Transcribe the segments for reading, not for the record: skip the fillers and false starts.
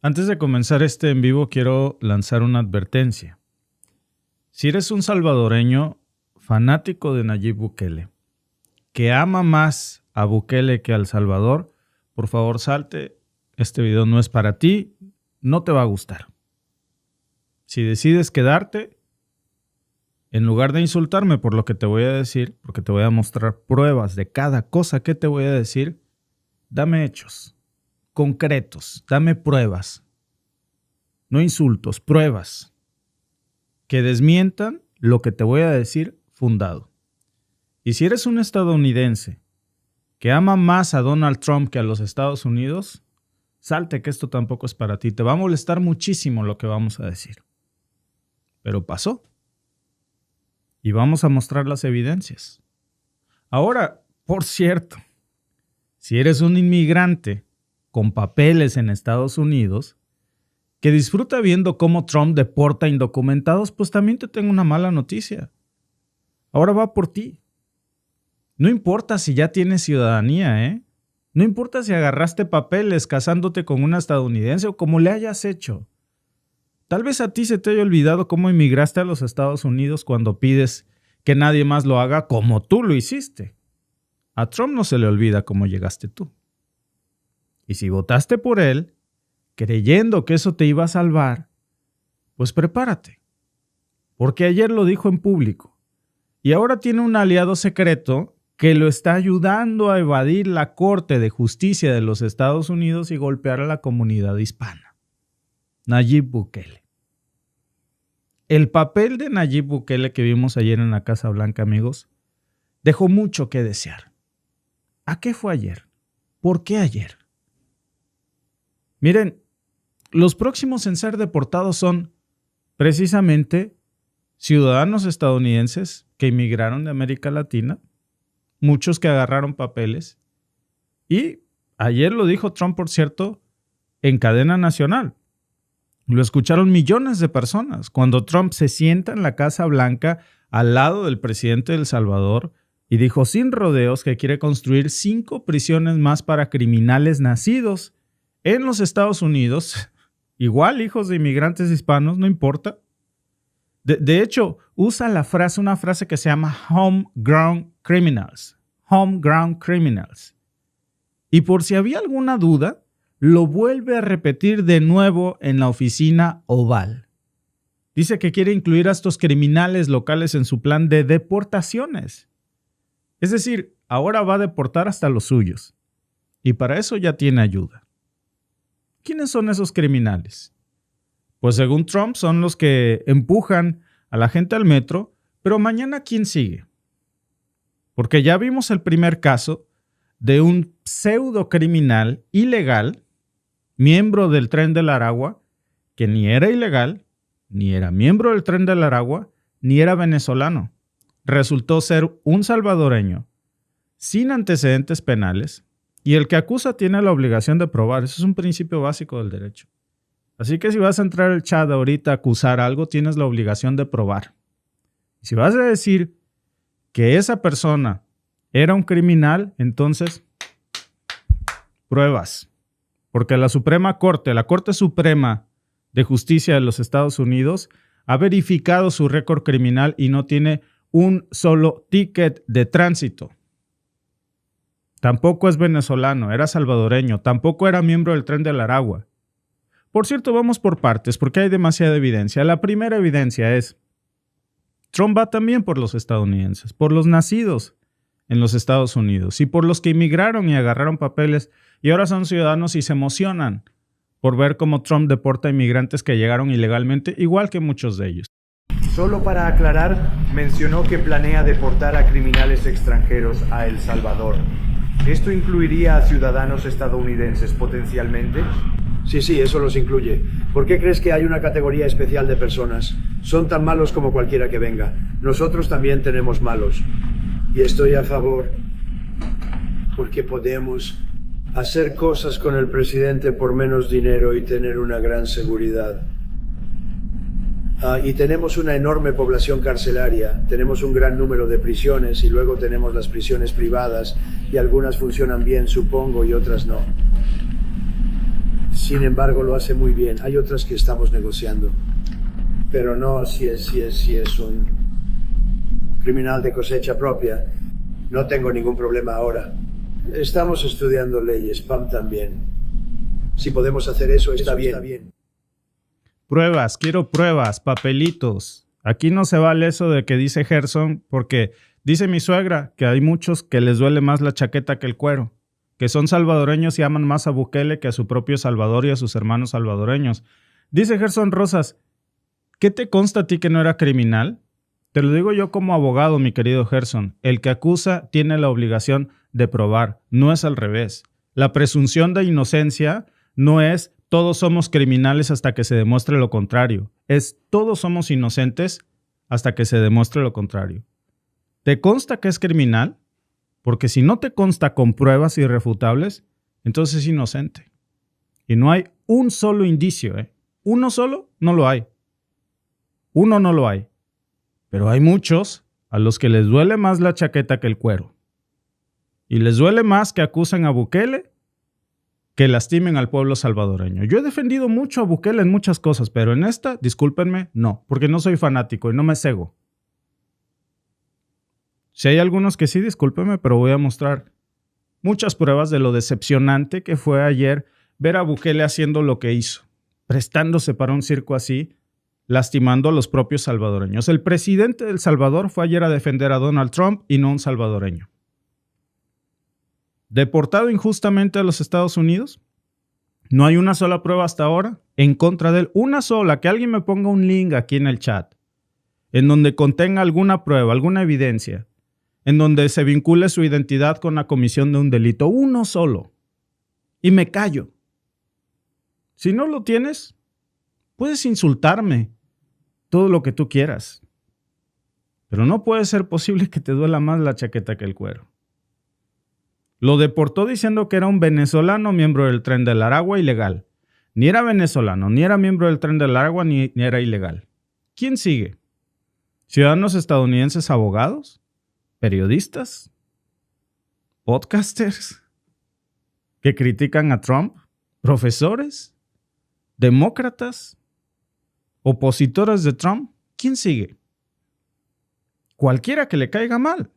Antes de comenzar este en vivo, quiero lanzar una advertencia. Si eres un salvadoreño fanático de Nayib Bukele, que ama más a Bukele que a El Salvador, por favor salte. Este video no es para ti, no te va a gustar. Si decides quedarte, en lugar de insultarme por lo que te voy a decir, porque te voy a mostrar pruebas de cada cosa que te voy a decir, dame hechos concretos, dame pruebas, no insultos, pruebas que desmientan lo que te voy a decir fundado. Y si eres un estadounidense que ama más a Donald Trump que a los Estados Unidos, salte, que esto tampoco es para ti. Te va a molestar muchísimo lo que vamos a decir. Pero pasó. Y vamos a mostrar las evidencias. Ahora, por cierto, si eres un inmigrante con papeles en Estados Unidos que disfruta viendo cómo Trump deporta indocumentados, pues también te tengo una mala noticia. Ahora va por ti. No importa si ya tienes ciudadanía, ¿eh? No importa si agarraste papeles casándote con una estadounidense o como le hayas hecho. Tal vez a ti se te haya olvidado cómo emigraste a los Estados Unidos cuando pides que nadie más lo haga como tú lo hiciste. A Trump no se le olvida cómo llegaste tú. Y si votaste por él, creyendo que eso te iba a salvar, pues prepárate. Porque ayer lo dijo en público. Y ahora tiene un aliado secreto que lo está ayudando a evadir la Corte de Justicia de los Estados Unidos y golpear a la comunidad hispana. Nayib Bukele. El papel de Nayib Bukele que vimos ayer en la Casa Blanca, amigos, dejó mucho que desear. ¿A qué fue ayer? ¿Por qué ayer? Miren, los próximos en ser deportados son precisamente ciudadanos estadounidenses que emigraron de América Latina, muchos que agarraron papeles, y ayer lo dijo Trump, por cierto, en cadena nacional. Lo escucharon millones de personas cuando Trump se sienta en la Casa Blanca al lado del presidente de El Salvador y dijo sin rodeos que quiere construir 5 prisiones más para criminales nacidos en los Estados Unidos, igual hijos de inmigrantes hispanos, no importa. De hecho, usa una frase que se llama homegrown criminals. Homegrown criminals. Y por si había alguna duda, lo vuelve a repetir de nuevo en la oficina Oval. Dice que quiere incluir a estos criminales locales en su plan de deportaciones. Es decir, ahora va a deportar hasta los suyos. Y para eso ya tiene ayuda. ¿Quiénes son esos criminales? Pues según Trump son los que empujan a la gente al metro, pero mañana ¿quién sigue? Porque ya vimos el primer caso de un pseudo criminal ilegal, miembro del Tren del Aragua, que ni era ilegal, ni era miembro del Tren del Aragua, ni era venezolano. Resultó ser un salvadoreño sin antecedentes penales y el que acusa tiene la obligación de probar. Eso es un principio básico del derecho. Así que si vas a entrar al chat ahorita a acusar algo, tienes la obligación de probar. Y si vas a decir que esa persona era un criminal, entonces pruebas. Porque la Suprema Corte, la Corte Suprema de Justicia de los Estados Unidos, ha verificado su récord criminal y no tiene un solo ticket de tránsito. Tampoco es venezolano, era salvadoreño, tampoco era miembro del Tren del Aragua. Por cierto, vamos por partes porque hay demasiada evidencia. La primera evidencia es, Trump va también por los estadounidenses, por los nacidos en los Estados Unidos y por los que inmigraron y agarraron papeles y ahora son ciudadanos y se emocionan por ver cómo Trump deporta a inmigrantes que llegaron ilegalmente, igual que muchos de ellos. Solo para aclarar, mencionó que planea deportar a criminales extranjeros a El Salvador. ¿Esto incluiría a ciudadanos estadounidenses potencialmente? Sí, eso los incluye. ¿Por qué crees que hay una categoría especial de personas? Son tan malos como cualquiera que venga. Nosotros también tenemos malos. Y estoy a favor porque podemos hacer cosas con el presidente por menos dinero y tener una gran seguridad. Y tenemos una enorme población carcelaria, tenemos un gran número de prisiones y luego tenemos las prisiones privadas y algunas funcionan bien, supongo, y otras no. Sin embargo, lo hace muy bien. Hay otras que estamos negociando. Pero no si es un criminal de cosecha propia. No tengo ningún problema ahora. Estamos estudiando leyes, Pam también. Si podemos hacer eso, está bien. Pruebas, quiero pruebas, papelitos. Aquí no se vale eso de que dice Gerson, porque dice mi suegra que hay muchos que les duele más la chaqueta que el cuero, que son salvadoreños y aman más a Bukele que a su propio Salvador y a sus hermanos salvadoreños. Dice Gerson Rosas, ¿qué te consta a ti que no era criminal? Te lo digo yo como abogado, mi querido Gerson. El que acusa tiene la obligación de probar, no es al revés. La presunción de inocencia no es todos somos criminales hasta que se demuestre lo contrario. Es todos somos inocentes hasta que se demuestre lo contrario. ¿Te consta que es criminal? Porque si no te consta con pruebas irrefutables, entonces es inocente. Y no hay un solo indicio, ¿eh? Uno solo no lo hay. Uno no lo hay. Pero hay muchos a los que les duele más la chaqueta que el cuero. Y les duele más que acusen a Bukele que lastimen al pueblo salvadoreño. Yo he defendido mucho a Bukele en muchas cosas, pero en esta, discúlpenme, no, porque no soy fanático y no me cego. Si hay algunos que sí, discúlpenme, pero voy a mostrar muchas pruebas de lo decepcionante que fue ayer ver a Bukele haciendo lo que hizo, prestándose para un circo así, lastimando a los propios salvadoreños. El presidente de El Salvador fue ayer a defender a Donald Trump y no a un salvadoreño. ¿Deportado injustamente a los Estados Unidos? No hay una sola prueba hasta ahora en contra de él. Una sola, que alguien me ponga un link aquí en el chat, en donde contenga alguna prueba, alguna evidencia, en donde se vincule su identidad con la comisión de un delito. Uno solo. Y me callo. Si no lo tienes, puedes insultarme todo lo que tú quieras. Pero no puede ser posible que te duela más la chaqueta que el cuero. Lo deportó diciendo que era un venezolano miembro del Tren del Aragua ilegal. Ni era venezolano, ni era miembro del Tren del Aragua, ni era ilegal. ¿Quién sigue? ¿Ciudadanos estadounidenses abogados? ¿Periodistas? ¿Podcasters? ¿Que critican a Trump? ¿Profesores? ¿Demócratas? ¿Opositores de Trump? ¿Quién sigue? Cualquiera que le caiga mal.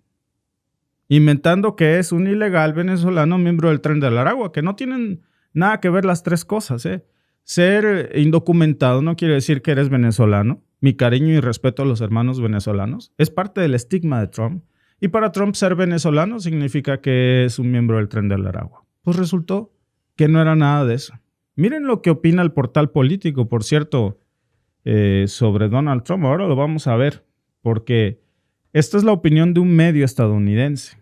Inventando que es un ilegal venezolano miembro del Tren del Aragua, que no tienen nada que ver las tres cosas, ¿eh? Ser indocumentado no quiere decir que eres venezolano. Mi cariño y respeto a los hermanos venezolanos es parte del estigma de Trump. Y para Trump ser venezolano significa que es un miembro del Tren del Aragua. Pues resultó que no era nada de eso. Miren lo que opina el portal político, por cierto, sobre Donald Trump. Ahora lo vamos a ver, porque esta es la opinión de un medio estadounidense.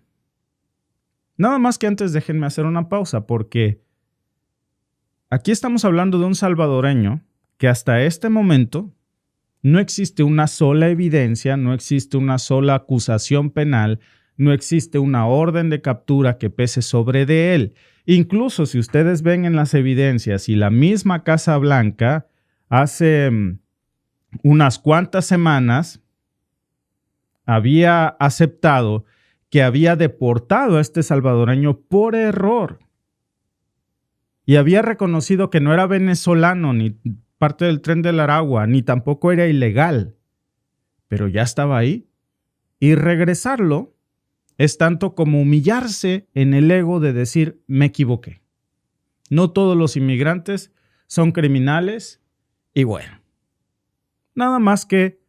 Nada más que antes déjenme hacer una pausa, porque aquí estamos hablando de un salvadoreño que hasta este momento no existe una sola evidencia, no existe una sola acusación penal, no existe una orden de captura que pese sobre de él. Incluso si ustedes ven en las evidencias y la misma Casa Blanca hace unas cuantas semanas había aceptado que había deportado a este salvadoreño por error y había reconocido que no era venezolano ni parte del Tren del Aragua, ni tampoco era ilegal, pero ya estaba ahí. Y regresarlo es tanto como humillarse en el ego de decir, me equivoqué. No todos los inmigrantes son criminales y bueno, nada más que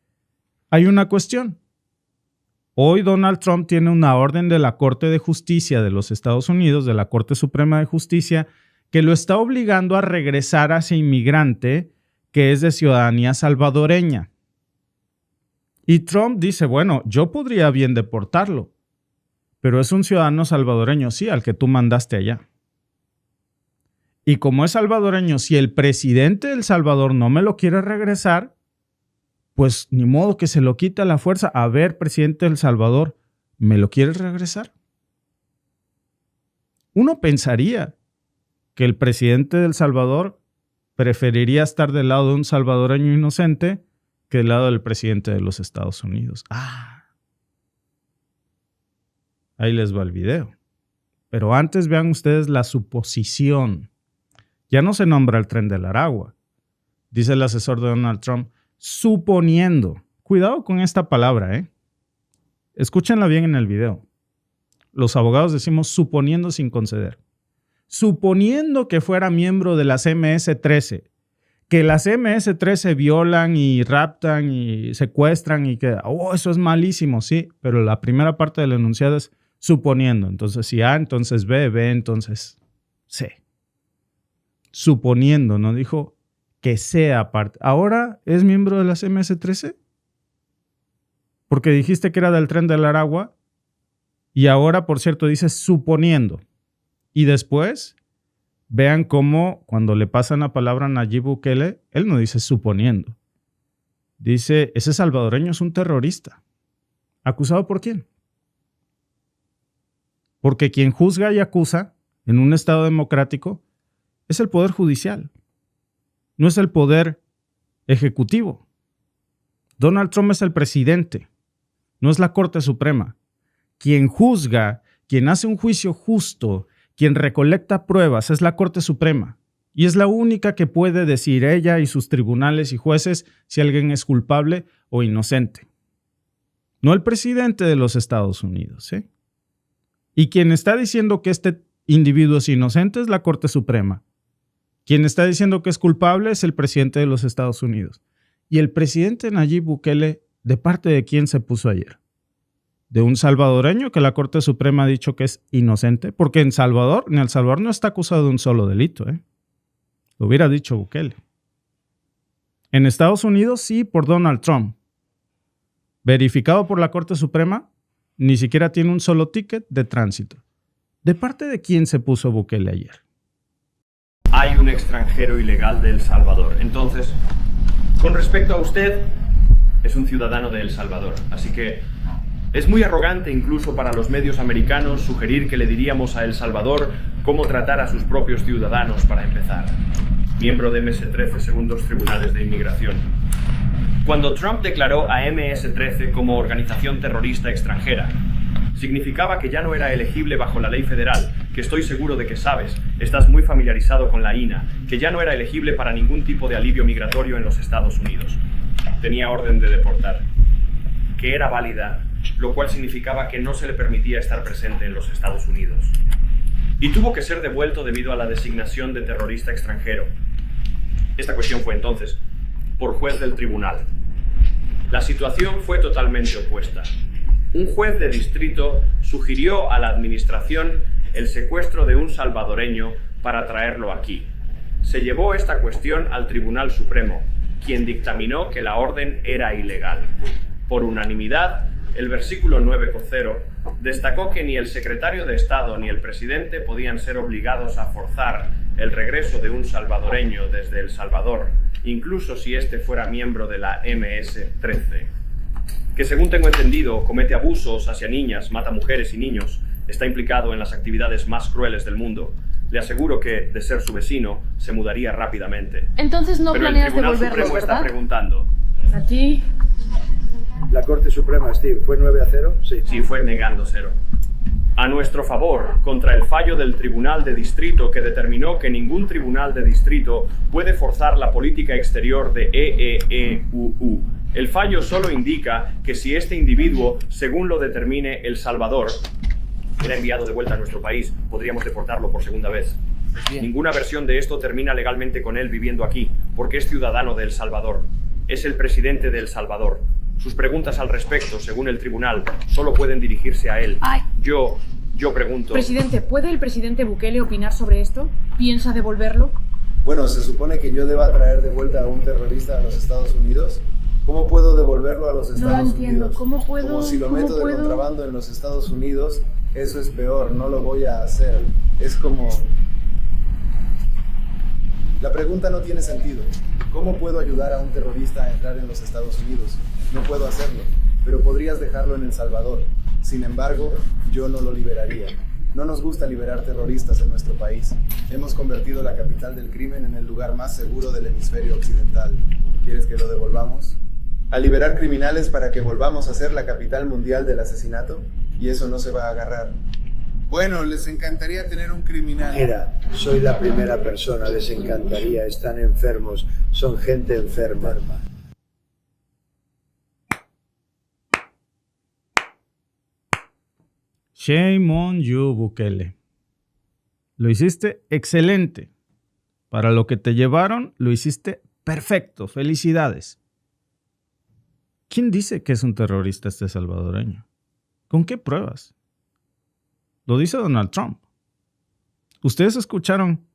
hay una cuestión. Hoy Donald Trump tiene una orden de la Corte de Justicia de los Estados Unidos, de la Corte Suprema de Justicia, que lo está obligando a regresar a ese inmigrante que es de ciudadanía salvadoreña. Y Trump dice, bueno, yo podría bien deportarlo, pero es un ciudadano salvadoreño, sí, al que tú mandaste allá. Y como es salvadoreño, si el presidente de El Salvador no me lo quiere regresar, pues ni modo que se lo quite a la fuerza. A ver, presidente de El Salvador, ¿me lo quieres regresar? Uno pensaría que el presidente de El Salvador preferiría estar del lado de un salvadoreño inocente que del lado del presidente de los Estados Unidos. Ahí les va el video. Pero antes vean ustedes la suposición Ya no se nombra el Tren del Aragua. Dice el asesor de Donald Trump, suponiendo. Cuidado con esta palabra, ¿eh? Escúchenla bien en el video. Los abogados decimos suponiendo sin conceder. Suponiendo que fuera miembro de las MS-13, que las MS-13 violan y raptan y secuestran y que, eso es malísimo, sí, pero la primera parte del enunciado es suponiendo. Entonces, si A, entonces B, B, entonces C. Suponiendo, no dijo que sea parte. ¿Ahora es miembro de las MS-13? Porque dijiste que era del Tren del Aragua y ahora, por cierto, dice suponiendo. Y después, vean cómo cuando le pasan la palabra a Nayib Bukele, él no dice suponiendo. Dice, ese salvadoreño es un terrorista. ¿Acusado por quién? Porque quien juzga y acusa en un Estado democrático es el Poder Judicial, no es el Poder Ejecutivo. Donald Trump es el presidente, no es la Corte Suprema. Quien juzga, quien hace un juicio justo, quien recolecta pruebas es la Corte Suprema. Y es la única que puede decir ella y sus tribunales y jueces si alguien es culpable o inocente. No el presidente de los Estados Unidos, ¿eh? Y quien está diciendo que este individuo es inocente es la Corte Suprema. Quien está diciendo que es culpable es el presidente de los Estados Unidos. Y el presidente Nayib Bukele, ¿de parte de quién se puso ayer? ¿De un salvadoreño que la Corte Suprema ha dicho que es inocente? Porque en El Salvador no está acusado de un solo delito, ¿eh? Lo hubiera dicho Bukele. En Estados Unidos sí, por Donald Trump. Verificado por la Corte Suprema, ni siquiera tiene un solo ticket de tránsito. ¿De parte de quién se puso Bukele ayer? Hay un extranjero ilegal de El Salvador. Entonces, con respecto a usted, es un ciudadano de El Salvador. Así que es muy arrogante incluso para los medios americanos sugerir que le diríamos a El Salvador cómo tratar a sus propios ciudadanos para empezar. Miembro de MS-13 según los tribunales de inmigración. Cuando Trump declaró a MS-13 como organización terrorista extranjera, significaba que ya no era elegible bajo la ley federal, que estoy seguro de que sabes, estás muy familiarizado con la INA, que ya no era elegible para ningún tipo de alivio migratorio en los Estados Unidos. Tenía orden de deportar, que era válida, lo cual significaba que no se le permitía estar presente en los Estados Unidos. Y tuvo que ser devuelto debido a la designación de terrorista extranjero. Esta cuestión fue entonces por juez del tribunal. La situación fue totalmente opuesta. Un juez de distrito sugirió a la administración el secuestro de un salvadoreño para traerlo aquí. Se llevó esta cuestión al Tribunal Supremo, quien dictaminó que la orden era ilegal. Por unanimidad, el versículo 9.0 destacó que ni el secretario de Estado ni el presidente podían ser obligados a forzar el regreso de un salvadoreño desde El Salvador, incluso si éste fuera miembro de la MS-13. Que según tengo entendido, comete abusos hacia niñas, mata mujeres y niños, está implicado en las actividades más crueles del mundo. Le aseguro que, de ser su vecino, se mudaría rápidamente. Entonces no planeas devolverlo, ¿verdad? Pero el Tribunal Supremo está preguntando. Aquí. La Corte Suprema, Steve, ¿fue 9-0? Sí. Sí, fue negando 0. A nuestro favor, contra el fallo del Tribunal de Distrito que determinó que ningún tribunal de distrito puede forzar la política exterior de EEEUU. El fallo solo indica que si este individuo, según lo determine El Salvador, era enviado de vuelta a nuestro país, podríamos deportarlo por segunda vez. Ninguna versión de esto termina legalmente con él viviendo aquí, porque es ciudadano de El Salvador. Es el presidente de El Salvador. Sus preguntas al respecto, según el tribunal, solo pueden dirigirse a él. Yo pregunto... Presidente, ¿puede el presidente Bukele opinar sobre esto? ¿Piensa devolverlo? Bueno, se supone que yo deba traer de vuelta a un terrorista a los Estados Unidos. ¿Cómo puedo devolverlo a los Estados Unidos? No entiendo. ¿Cómo puedo? Como si lo meto de contrabando en los Estados Unidos, eso es peor, no lo voy a hacer. Es como... La pregunta no tiene sentido. ¿Cómo puedo ayudar a un terrorista a entrar en los Estados Unidos? No puedo hacerlo, pero podrías dejarlo en El Salvador. Sin embargo, yo no lo liberaría. No nos gusta liberar terroristas en nuestro país. Hemos convertido la capital del crimen en el lugar más seguro del hemisferio occidental. ¿Quieres que lo devolvamos? ¿A liberar criminales para que volvamos a ser la capital mundial del asesinato? Y eso no se va a agarrar. Bueno, les encantaría tener un criminal. Mira, soy la primera persona, les encantaría, están enfermos, son gente enferma. Shame on you, Bukele. Lo hiciste excelente. Para lo que te llevaron, lo hiciste perfecto. Felicidades. ¿Quién dice que es un terrorista este salvadoreño? ¿Con qué pruebas? Lo dice Donald Trump. Ustedes escucharon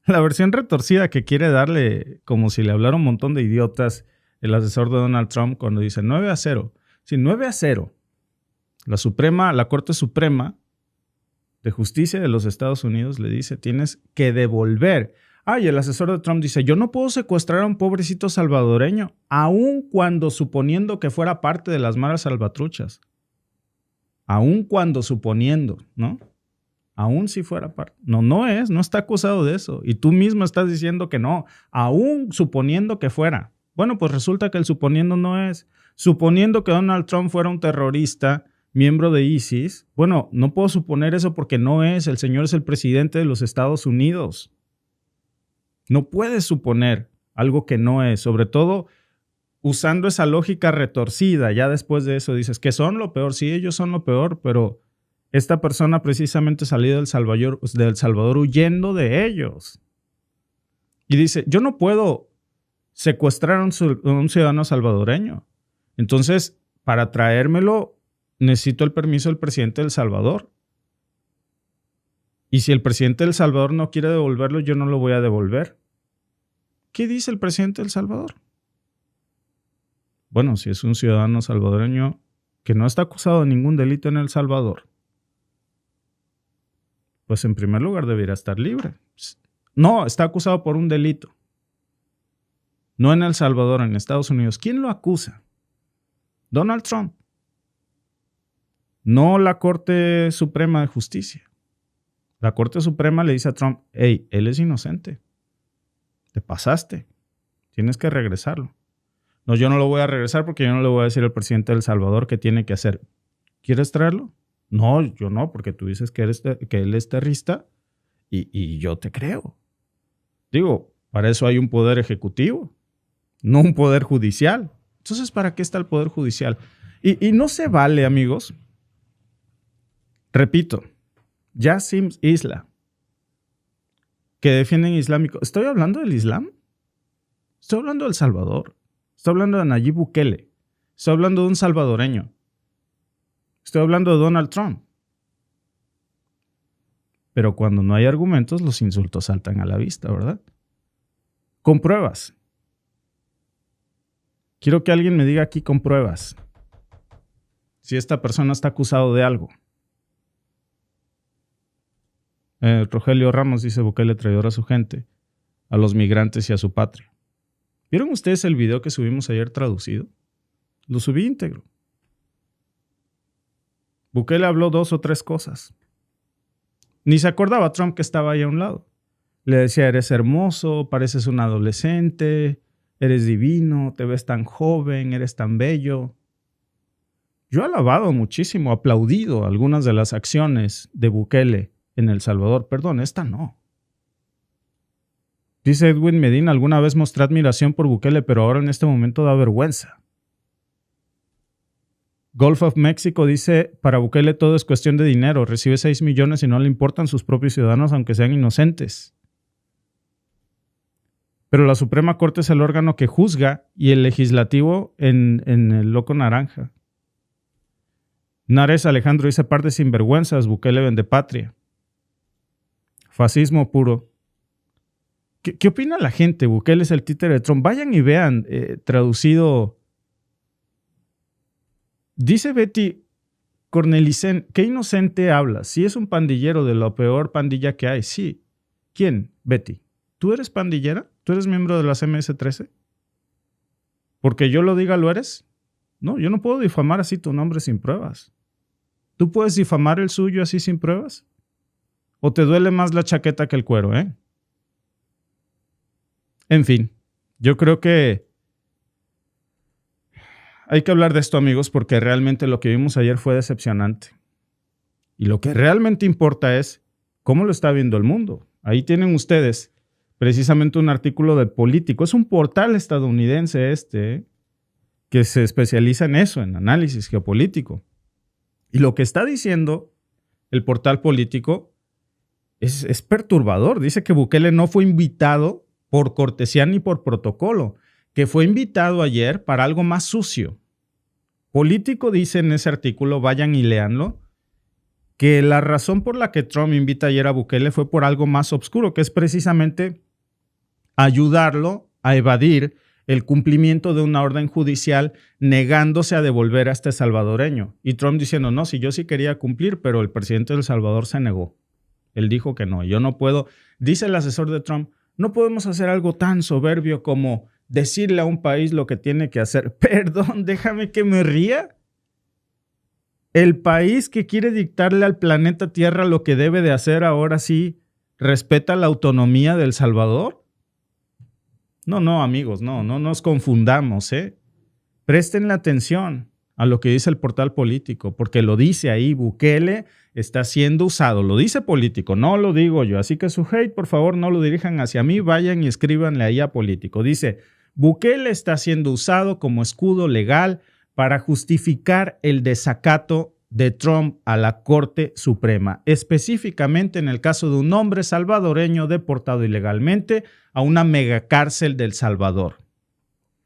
la versión retorcida que quiere darle, como si le hablara un montón de idiotas, el asesor de Donald Trump cuando dice 9-0. Sí, 9-0. La Corte Suprema de Justicia de los Estados Unidos le dice, tienes que devolver. Y el asesor de Trump dice, yo no puedo secuestrar a un pobrecito salvadoreño, aun cuando suponiendo que fuera parte de las maras salvatruchas. Aun cuando suponiendo, ¿no? Aún si fuera parte. No está acusado de eso. Y tú mismo estás diciendo que no, aún suponiendo que fuera. Bueno, pues resulta que el suponiendo no es. Suponiendo que Donald Trump fuera un terrorista, miembro de ISIS, bueno, no puedo suponer eso porque no es. El señor es el presidente de los Estados Unidos. No puedes suponer algo que no es, sobre todo usando esa lógica retorcida. Ya después de eso dices que son lo peor. Sí, ellos son lo peor, pero esta persona precisamente salió del Salvador huyendo de ellos. Y dice, yo no puedo secuestrar a un ciudadano salvadoreño. Entonces, para traérmelo, necesito el permiso del presidente de El Salvador. Y si el presidente de El Salvador no quiere devolverlo, yo no lo voy a devolver. ¿Qué dice el presidente de El Salvador? Bueno, si es un ciudadano salvadoreño que no está acusado de ningún delito en El Salvador, pues en primer lugar debería estar libre. No, está acusado por un delito. No en El Salvador, en Estados Unidos. ¿Quién lo acusa? Donald Trump. No la Corte Suprema de Justicia. La Corte Suprema le dice a Trump, hey, él es inocente. Te pasaste. Tienes que regresarlo. No, yo no lo voy a regresar porque yo no le voy a decir al presidente de El Salvador qué tiene que hacer. ¿Quieres traerlo? No, yo no, porque tú dices que él es terrorista y yo te creo. Digo, para eso hay un poder ejecutivo, no un poder judicial. Entonces, ¿para qué está el poder judicial? Y no se vale, amigos. Repito, Yassim Isla, que defienden islámico. ¿Estoy hablando del Islam? Estoy hablando de El Salvador. Estoy hablando de Nayib Bukele. Estoy hablando de un salvadoreño. Estoy hablando de Donald Trump. Pero cuando no hay argumentos, los insultos saltan a la vista, ¿verdad? Con pruebas. Quiero que alguien me diga aquí con pruebas si esta persona está acusado de algo. Rogelio Ramos dice, Bukele traidor a su gente, a los migrantes y a su patria. ¿Vieron ustedes el video que subimos ayer traducido? Lo subí íntegro. Bukele habló 2 o 3 cosas. Ni se acordaba Trump que estaba ahí a un lado. Le decía, eres hermoso, pareces un adolescente, eres divino, te ves tan joven, eres tan bello. Yo he alabado muchísimo, aplaudido algunas de las acciones de Bukele en El Salvador. Perdón, esta no. Dice Edwin Medina, alguna vez mostré admiración por Bukele, pero ahora en este momento da vergüenza. Gulf of Mexico dice, para Bukele todo es cuestión de dinero. Recibe 6 millones y no le importan sus propios ciudadanos, aunque sean inocentes. Pero la Suprema Corte es el órgano que juzga y el legislativo en el loco naranja. Nares Alejandro dice, par de sinvergüenzas, Bukele vende patria. Fascismo puro. ¿Qué opina la gente? Bukele es el títere de Trump. Vayan y vean, traducido. Dice Betty Cornelicen, qué inocente hablas. Si es un pandillero de la peor pandilla que hay. Sí. ¿Quién? Betty. ¿Tú eres pandillera? ¿Tú eres miembro de las MS-13? ¿Porque yo lo diga, lo eres? No, yo no puedo difamar así tu nombre sin pruebas. ¿Tú puedes difamar el suyo así sin pruebas? ¿O te duele más la chaqueta que el cuero, eh? En fin, yo creo que hay que hablar de esto, amigos, porque realmente lo que vimos ayer fue decepcionante. Y lo que realmente importa es cómo lo está viendo el mundo. Ahí tienen ustedes precisamente un artículo de Político. Es un portal estadounidense que se especializa en eso, en análisis geopolítico. Y lo que está diciendo el portal Político es perturbador. Dice que Bukele no fue invitado por cortesía ni por protocolo, que fue invitado ayer para algo más sucio. Político dice en ese artículo, vayan y léanlo, que la razón por la que Trump invita ayer a Bukele fue por algo más oscuro, que es precisamente ayudarlo a evadir el cumplimiento de una orden judicial negándose a devolver a este salvadoreño. Y Trump diciendo, no, si yo sí quería cumplir, pero el presidente de El Salvador se negó. Él dijo que no, yo no puedo. Dice el asesor de Trump, no podemos hacer algo tan soberbio como decirle a un país lo que tiene que hacer. Perdón, déjame que me ría. El país que quiere dictarle al planeta Tierra lo que debe de hacer ahora sí respeta la autonomía de El Salvador. No, amigos, no nos confundamos, Prestenle atención a lo que dice el portal Político, porque lo dice ahí, Bukele está siendo usado. Lo dice Político, no lo digo yo. Así que su hate, por favor, no lo dirijan hacia mí, vayan y escríbanle ahí a Político. Dice, Bukele está siendo usado como escudo legal para justificar el desacato de Trump a la Corte Suprema, específicamente en el caso de un hombre salvadoreño deportado ilegalmente a una megacárcel de El Salvador.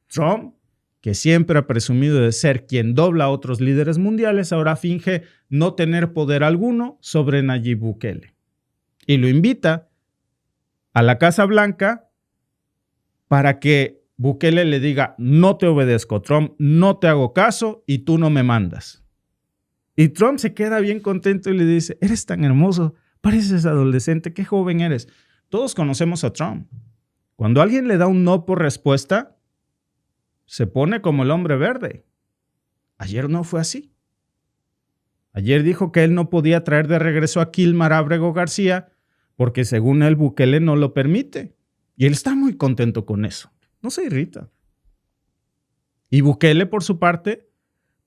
Trump, que siempre ha presumido de ser quien dobla a otros líderes mundiales, ahora finge no tener poder alguno sobre Nayib Bukele. Y lo invita a la Casa Blanca para que Bukele le diga, no te obedezco, Trump, no te hago caso y tú no me mandas. Y Trump se queda bien contento y le dice, eres tan hermoso, pareces adolescente, qué joven eres. Todos conocemos a Trump. Cuando alguien le da un no por respuesta, se pone como el hombre verde. Ayer no fue así. Ayer dijo que él no podía traer de regreso a Kilmar Ábrego García porque según él Bukele no lo permite. Y él está muy contento con eso. No se irrita. Y Bukele, por su parte,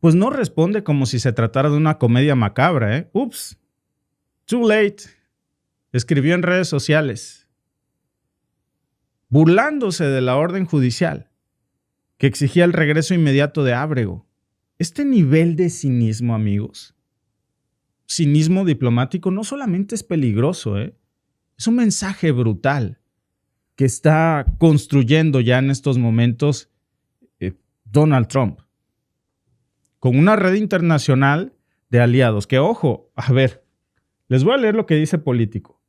pues no responde como si se tratara de una comedia macabra, Ups, too late. Escribió en redes sociales, burlándose de la orden judicial que exigía el regreso inmediato de Ábrego. Este nivel de cinismo, amigos, cinismo diplomático, no solamente es peligroso, es un mensaje brutal que está construyendo ya en estos momentos Donald Trump, con una red internacional de aliados. Que, ojo, a ver, les voy a leer lo que dice Político.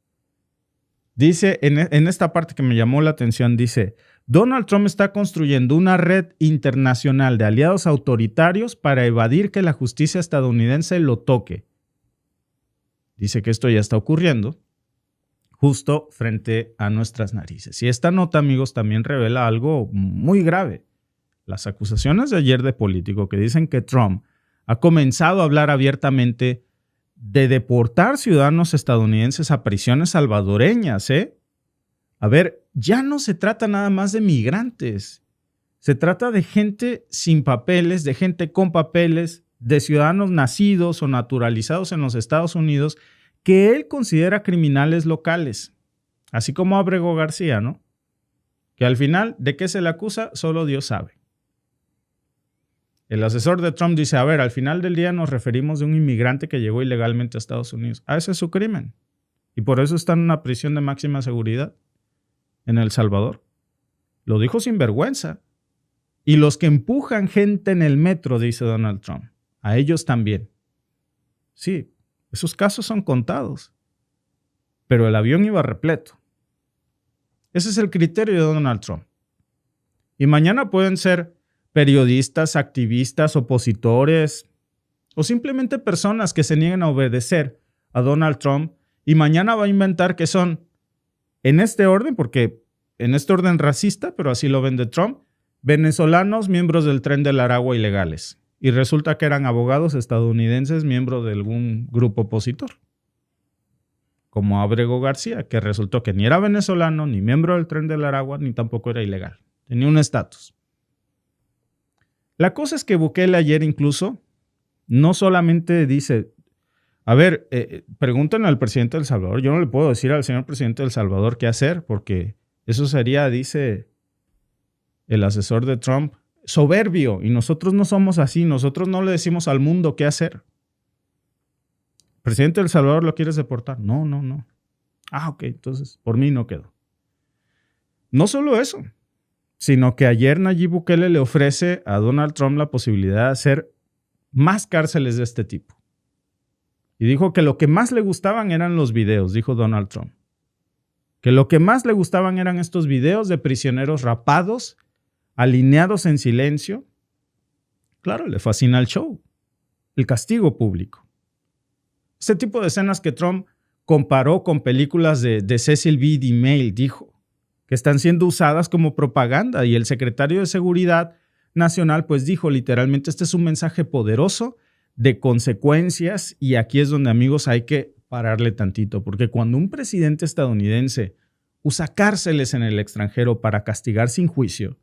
Dice, en esta parte que me llamó la atención, dice, Donald Trump está construyendo una red internacional de aliados autoritarios para evadir que la justicia estadounidense lo toque. Dice que esto ya está ocurriendo justo frente a nuestras narices. Y esta nota, amigos, también revela algo muy grave. Las acusaciones de ayer de Político que dicen que Trump ha comenzado a hablar abiertamente de deportar ciudadanos estadounidenses a prisiones salvadoreñas, A ver, ya no se trata nada más de migrantes. Se trata de gente sin papeles, de gente con papeles, de ciudadanos nacidos o naturalizados en los Estados Unidos que él considera criminales locales. Así como Ábrego García, ¿no? Que al final, ¿de qué se le acusa? Solo Dios sabe. El asesor de Trump dice, a ver, al final del día nos referimos de un inmigrante que llegó ilegalmente a Estados Unidos. Ese es su crimen. Y por eso está en una prisión de máxima seguridad en El Salvador. Lo dijo sin vergüenza. Y los que empujan gente en el metro, dice Donald Trump, a ellos también. Sí, esos casos son contados. Pero el avión iba repleto. Ese es el criterio de Donald Trump. Y mañana pueden ser periodistas, activistas, opositores o simplemente personas que se nieguen a obedecer a Donald Trump y mañana va a inventar que son, en este orden, porque en este orden racista, pero así lo vende Trump, venezolanos miembros del Tren del Aragua ilegales. Y resulta que eran abogados estadounidenses miembros de algún grupo opositor, como Ábrego García, que resultó que ni era venezolano, ni miembro del Tren del Aragua, ni tampoco era ilegal. Tenía un estatus. La cosa es que Bukele ayer incluso no solamente dice, A ver, pregúntenle al presidente de El Salvador. Yo no le puedo decir al señor presidente de El Salvador qué hacer, porque eso sería, dice el asesor de Trump, soberbio. Y nosotros no somos así. Nosotros no le decimos al mundo qué hacer. ¿Presidente de El Salvador lo quieres deportar? No. Ah, ok, entonces por mí no quedó. No solo eso, sino que ayer Nayib Bukele le ofrece a Donald Trump la posibilidad de hacer más cárceles de este tipo. Y dijo que lo que más le gustaban eran los videos, dijo Donald Trump. Que lo que más le gustaban eran estos videos de prisioneros rapados, alineados en silencio. Claro, le fascina el show, el castigo público. Este tipo de escenas que Trump comparó con películas de Cecil B. DeMille, dijo, que están siendo usadas como propaganda. Y el secretario de Seguridad Nacional pues dijo literalmente, este es un mensaje poderoso de consecuencias, y aquí es donde, amigos, hay que pararle tantito, porque cuando un presidente estadounidense usa cárceles en el extranjero para castigar sin juicio,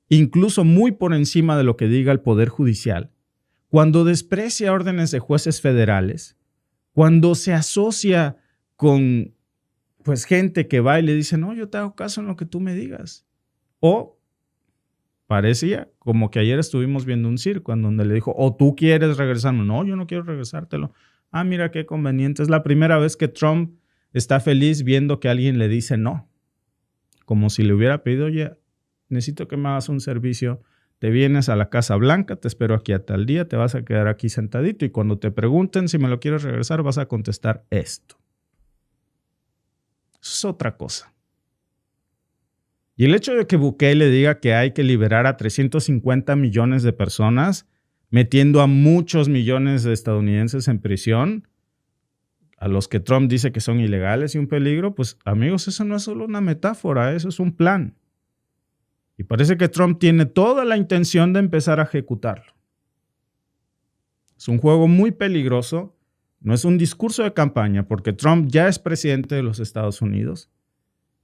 incluso muy por encima de lo que diga el Poder Judicial, cuando desprecia órdenes de jueces federales, cuando se asocia con pues gente que va y le dice, no, yo te hago caso en lo que tú me digas. O parecía como que ayer estuvimos viendo un circo en donde le dijo, o tú quieres regresarme. No, yo no quiero regresártelo. Ah, mira qué conveniente. Es la primera vez que Trump está feliz viendo que alguien le dice no. Como si le hubiera pedido, oye, necesito que me hagas un servicio. Te vienes a la Casa Blanca, te espero aquí a tal día, te vas a quedar aquí sentadito y cuando te pregunten si me lo quieres regresar vas a contestar esto. Eso es otra cosa. Y el hecho de que Bukele diga que hay que liberar a 350 millones de personas, metiendo a muchos millones de estadounidenses en prisión, a los que Trump dice que son ilegales y un peligro, pues amigos, eso no es solo una metáfora, eso es un plan. Y parece que Trump tiene toda la intención de empezar a ejecutarlo. Es un juego muy peligroso, no es un discurso de campaña, porque Trump ya es presidente de los Estados Unidos.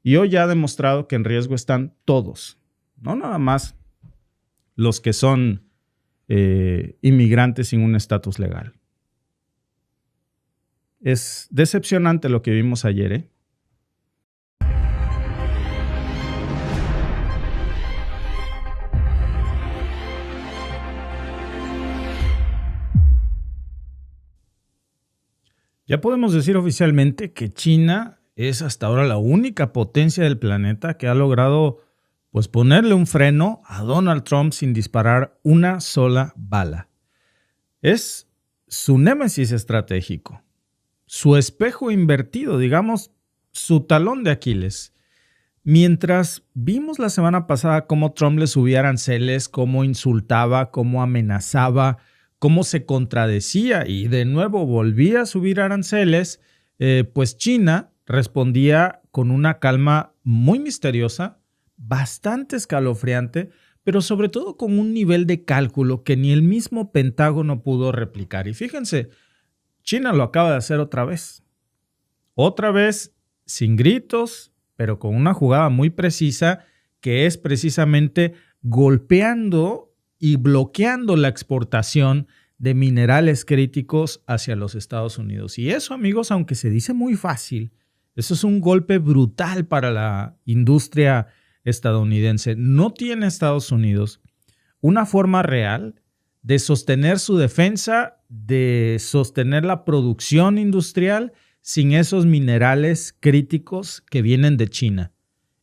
Y hoy ya ha demostrado que en riesgo están todos, no nada más los que son inmigrantes sin un estatus legal. Es decepcionante lo que vimos ayer, ¿eh? Ya podemos decir oficialmente que China es hasta ahora la única potencia del planeta que ha logrado pues ponerle un freno a Donald Trump sin disparar una sola bala. Es su némesis estratégico, su espejo invertido, digamos, su talón de Aquiles. Mientras vimos la semana pasada cómo Trump le subía aranceles, cómo insultaba, cómo amenazaba, cómo se contradecía y de nuevo volvía a subir aranceles, pues China respondía con una calma muy misteriosa, bastante escalofriante, pero sobre todo con un nivel de cálculo que ni el mismo Pentágono pudo replicar. Y fíjense, China lo acaba de hacer otra vez. Otra vez sin gritos, pero con una jugada muy precisa que es precisamente golpeando y bloqueando la exportación de minerales críticos hacia los Estados Unidos. Y eso, amigos, aunque se dice muy fácil, eso es un golpe brutal para la industria estadounidense. No tiene Estados Unidos una forma real de sostener su defensa, de sostener la producción industrial sin esos minerales críticos que vienen de China.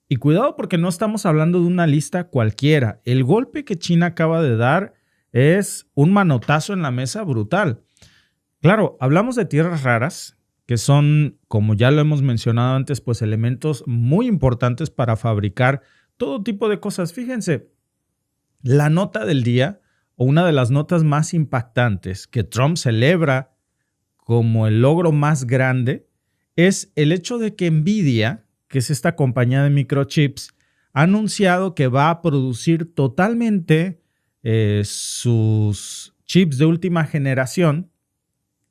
Y cuidado porque no estamos hablando de una lista cualquiera. El golpe que China acaba de dar es un manotazo en la mesa brutal. Claro, hablamos de tierras raras, que son, como ya lo hemos mencionado antes, pues elementos muy importantes para fabricar todo tipo de cosas. Fíjense, la nota del día, o una de las notas más impactantes que Trump celebra como el logro más grande, es el hecho de que Nvidia, que es esta compañía de microchips, ha anunciado que va a producir totalmente sus chips de última generación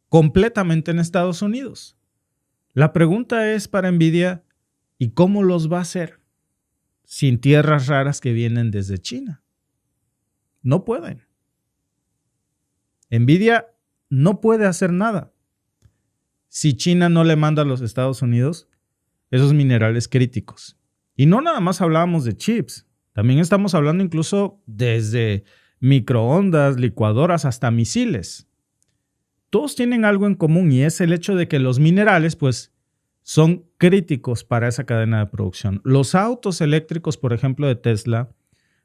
completamente en Estados Unidos. La pregunta es para Nvidia, ¿y cómo los va a hacer sin tierras raras que vienen desde China? No pueden. Nvidia no puede hacer nada. si China no le manda a los Estados Unidos esos minerales críticos. Y no nada más hablábamos de chips, también estamos hablando incluso desde microondas, licuadoras, hasta misiles. Todos tienen algo en común y es el hecho de que los minerales, pues, son críticos para esa cadena de producción. Los autos eléctricos, por ejemplo, de Tesla,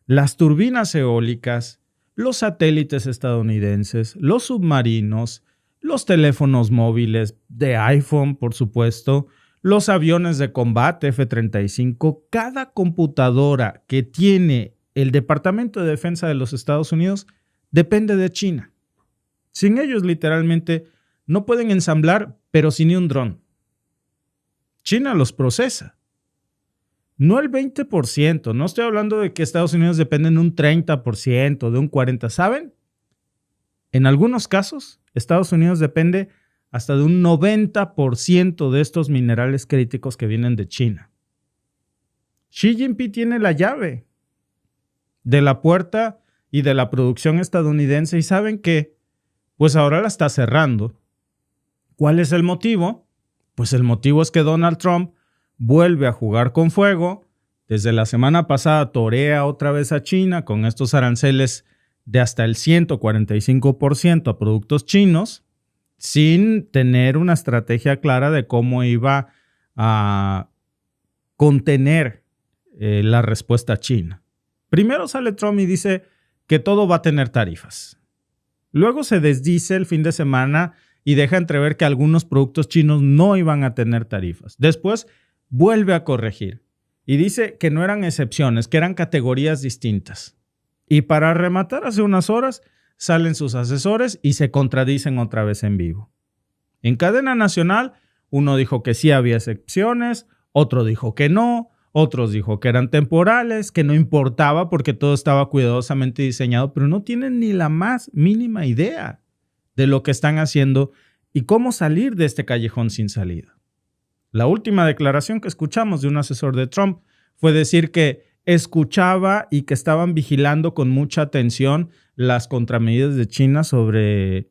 las turbinas eólicas, los satélites estadounidenses, los submarinos, los teléfonos móviles de iPhone, por supuesto, los aviones de combate F-35, cada computadora que tiene el Departamento de Defensa de los Estados Unidos depende de China. Sin ellos, literalmente, no pueden ensamblar, pero sin ni un dron. China los procesa. No el 20%, no estoy hablando de que Estados Unidos depende de un 30%, de un 40%, ¿saben? En algunos casos, Estados Unidos depende hasta de un 90% de estos minerales críticos que vienen de China. Xi Jinping tiene la llave de la puerta y de la producción estadounidense y ¿saben qué? Pues ahora la está cerrando. ¿Cuál es el motivo? Pues el motivo es que Donald Trump vuelve a jugar con fuego. Desde la semana pasada torea otra vez a China con estos aranceles de hasta el 145% a productos chinos, sin tener una estrategia clara de cómo iba a contener la respuesta china. Primero sale Trump y dice que todo va a tener tarifas. Luego se desdice el fin de semana y deja entrever que algunos productos chinos no iban a tener tarifas. Después vuelve a corregir y dice que no eran excepciones, que eran categorías distintas. Y para rematar, hace unas horas salen sus asesores y se contradicen otra vez en vivo. En cadena nacional, uno dijo que sí había excepciones, otro dijo que no, otros dijo que eran temporales, que no importaba porque todo estaba cuidadosamente diseñado, pero no tienen ni la más mínima idea de lo que están haciendo y cómo salir de este callejón sin salida. La última declaración que escuchamos de un asesor de Trump fue decir que escuchaba y que estaban vigilando con mucha atención las contramedidas de China sobre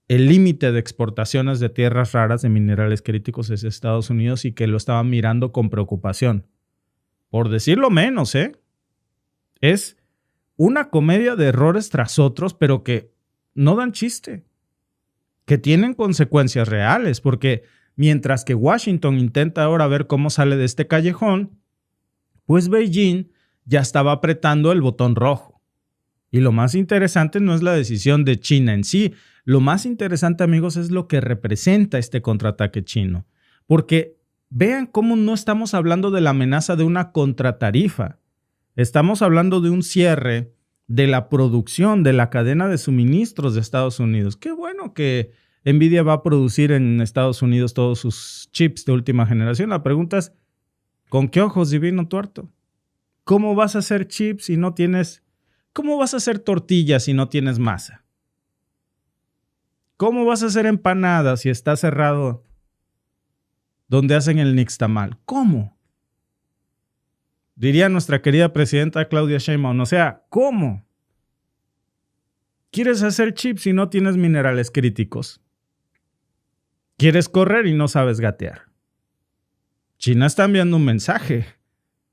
el límite de exportaciones de tierras raras de minerales críticos desde Estados Unidos y que lo estaban mirando con preocupación. Por decirlo menos, es una comedia de errores tras otros, pero que no dan chiste, que tienen consecuencias reales, porque mientras que Washington intenta ahora ver cómo sale de este callejón, pues Beijing ya estaba apretando el botón rojo. Y lo más interesante no es la decisión de China en sí. Lo más interesante, amigos, es lo que representa este contraataque chino. Porque vean cómo no estamos hablando de la amenaza de una contratarifa. Estamos hablando de un cierre de la producción, de la cadena de suministros de Estados Unidos. Qué bueno que Nvidia va a producir en Estados Unidos todos sus chips de última generación. La pregunta es, ¿con qué ojos, divino tuerto? ¿Cómo vas a hacer chips si no tienes... ¿Cómo vas a hacer tortillas si no tienes masa? ¿Cómo vas a hacer empanadas si está cerrado donde hacen el nixtamal? ¿Cómo? Diría nuestra querida presidenta Claudia Sheinbaum, o sea, ¿cómo? ¿Quieres hacer chips si no tienes minerales críticos? ¿Quieres correr y no sabes gatear? China está enviando un mensaje,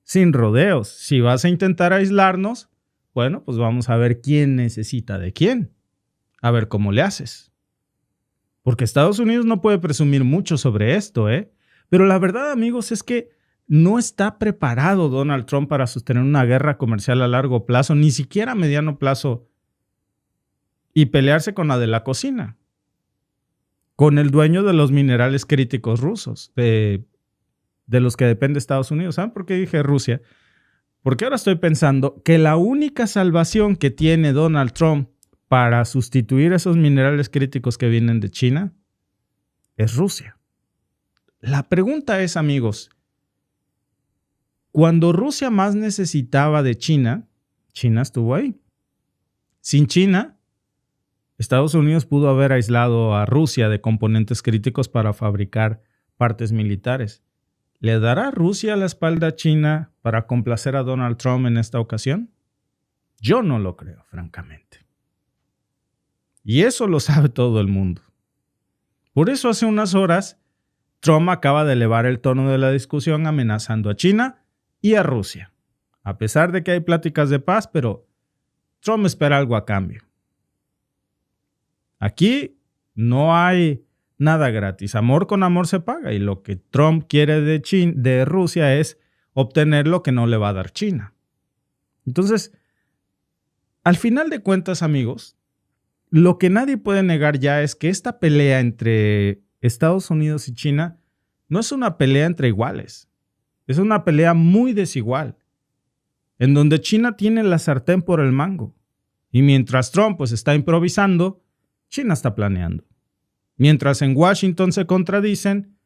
sin rodeos. Si vas a intentar aislarnos, bueno, pues vamos a ver quién necesita de quién. A ver cómo le haces. Porque Estados Unidos no puede presumir mucho sobre esto, Pero la verdad, amigos, es que no está preparado Donald Trump para sostener una guerra comercial a largo plazo, ni siquiera a mediano plazo, y pelearse con la de la cocina, con el dueño de los minerales críticos rusos, de los que depende Estados Unidos. ¿Saben por qué dije Rusia? Porque ahora estoy pensando que la única salvación que tiene Donald Trump para sustituir esos minerales críticos que vienen de China es Rusia. La pregunta es, amigos, cuando Rusia más necesitaba de China, China estuvo ahí. Sin China, Estados Unidos pudo haber aislado a Rusia de componentes críticos para fabricar partes militares. ¿Le dará Rusia la espalda a China para complacer a Donald Trump en esta ocasión? Yo no lo creo, francamente. Y eso lo sabe todo el mundo. Por eso hace unas horas Trump acaba de elevar el tono de la discusión amenazando a China y a Rusia. A pesar de que hay pláticas de paz, pero Trump espera algo a cambio. Aquí no hay nada gratis. Amor con amor se paga. Y lo que Trump quiere de Rusia es obtener lo que no le va a dar China. Entonces, al final de cuentas, amigos, lo que nadie puede negar ya es que esta pelea entre Estados Unidos y China no es una pelea entre iguales. Es una pelea muy desigual, en donde China tiene la sartén por el mango. Y mientras Trump pues está improvisando, China está planeando. Mientras en Washington se contradicen,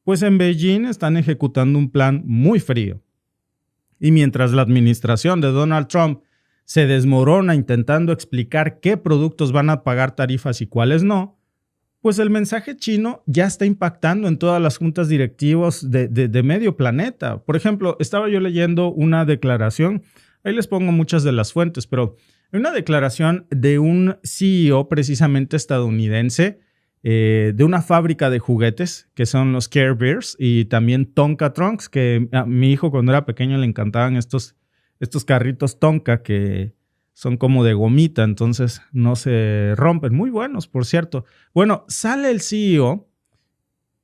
pues en Beijing están ejecutando un plan muy frío. Y mientras la administración de Donald Trump se desmorona intentando explicar qué productos van a pagar tarifas y cuáles no, pues el mensaje chino ya está impactando en todas las juntas directivas de medio planeta. Por ejemplo, estaba yo leyendo una declaración, ahí les pongo muchas de las fuentes, pero una declaración de un CEO precisamente estadounidense de una fábrica de juguetes que son los Care Bears y también Tonka Trunks, que a mi hijo cuando era pequeño le encantaban estos carritos Tonka que son como de gomita, entonces no se rompen. Muy buenos, por cierto. Bueno, sale el CEO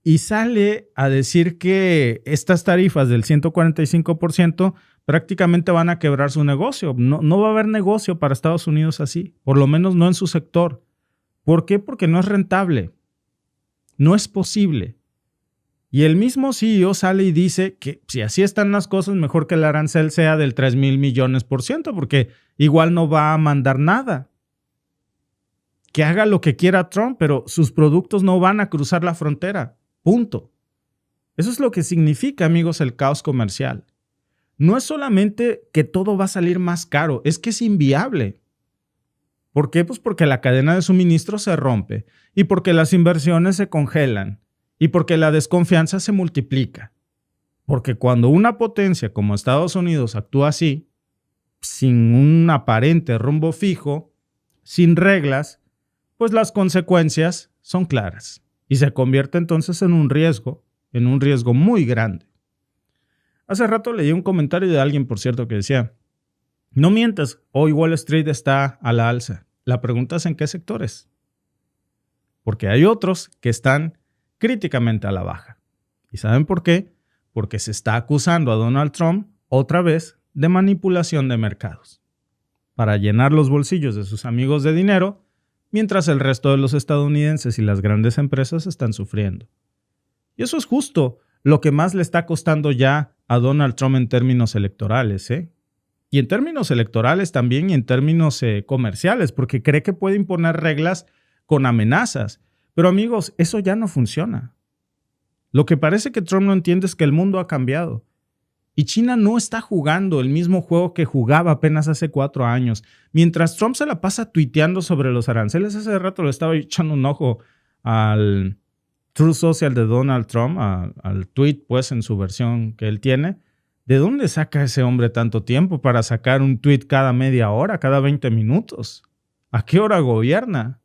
y sale a decir que estas tarifas del 145% prácticamente van a quebrar su negocio. No va a haber negocio para Estados Unidos así, por lo menos no en su sector. ¿Por qué? Porque no es rentable. No es posible. Y el mismo CEO sale y dice que si así están las cosas, mejor que el arancel sea del 3,000 millones %, porque igual no va a mandar nada. Que haga lo que quiera Trump, pero sus productos no van a cruzar la frontera. Punto. Eso es lo que significa, amigos, el caos comercial. No es solamente que todo va a salir más caro, es que es inviable. ¿Por qué? Pues porque la cadena de suministro se rompe y porque las inversiones se congelan. Y porque la desconfianza se multiplica. Porque cuando una potencia como Estados Unidos actúa así, sin un aparente rumbo fijo, sin reglas, pues las consecuencias son claras. Y se convierte entonces en un riesgo muy grande. Hace rato leí un comentario de alguien, por cierto, que decía, no mientas, hoy Wall Street está a la alza. La pregunta es en qué sectores. Porque hay otros que están críticamente a la baja. ¿Y saben por qué? Porque se está acusando a Donald Trump otra vez de manipulación de mercados para llenar los bolsillos de sus amigos de dinero, mientras el resto de los estadounidenses y las grandes empresas están sufriendo. Y eso es justo lo que más le está costando ya a Donald Trump en términos electorales, Y en términos electorales también y en términos comerciales, porque cree que puede imponer reglas con amenazas. Pero amigos, eso ya no funciona. Lo que parece que Trump no entiende es que el mundo ha cambiado. Y China no está jugando el mismo juego que jugaba apenas hace 4 años. Mientras Trump se la pasa tuiteando sobre los aranceles, hace rato le estaba echando un ojo al Truth Social de Donald Trump, al tweet pues en su versión que él tiene. ¿De dónde saca ese hombre tanto tiempo para sacar un tweet cada media hora, cada 20 minutos? ¿A qué hora gobierna?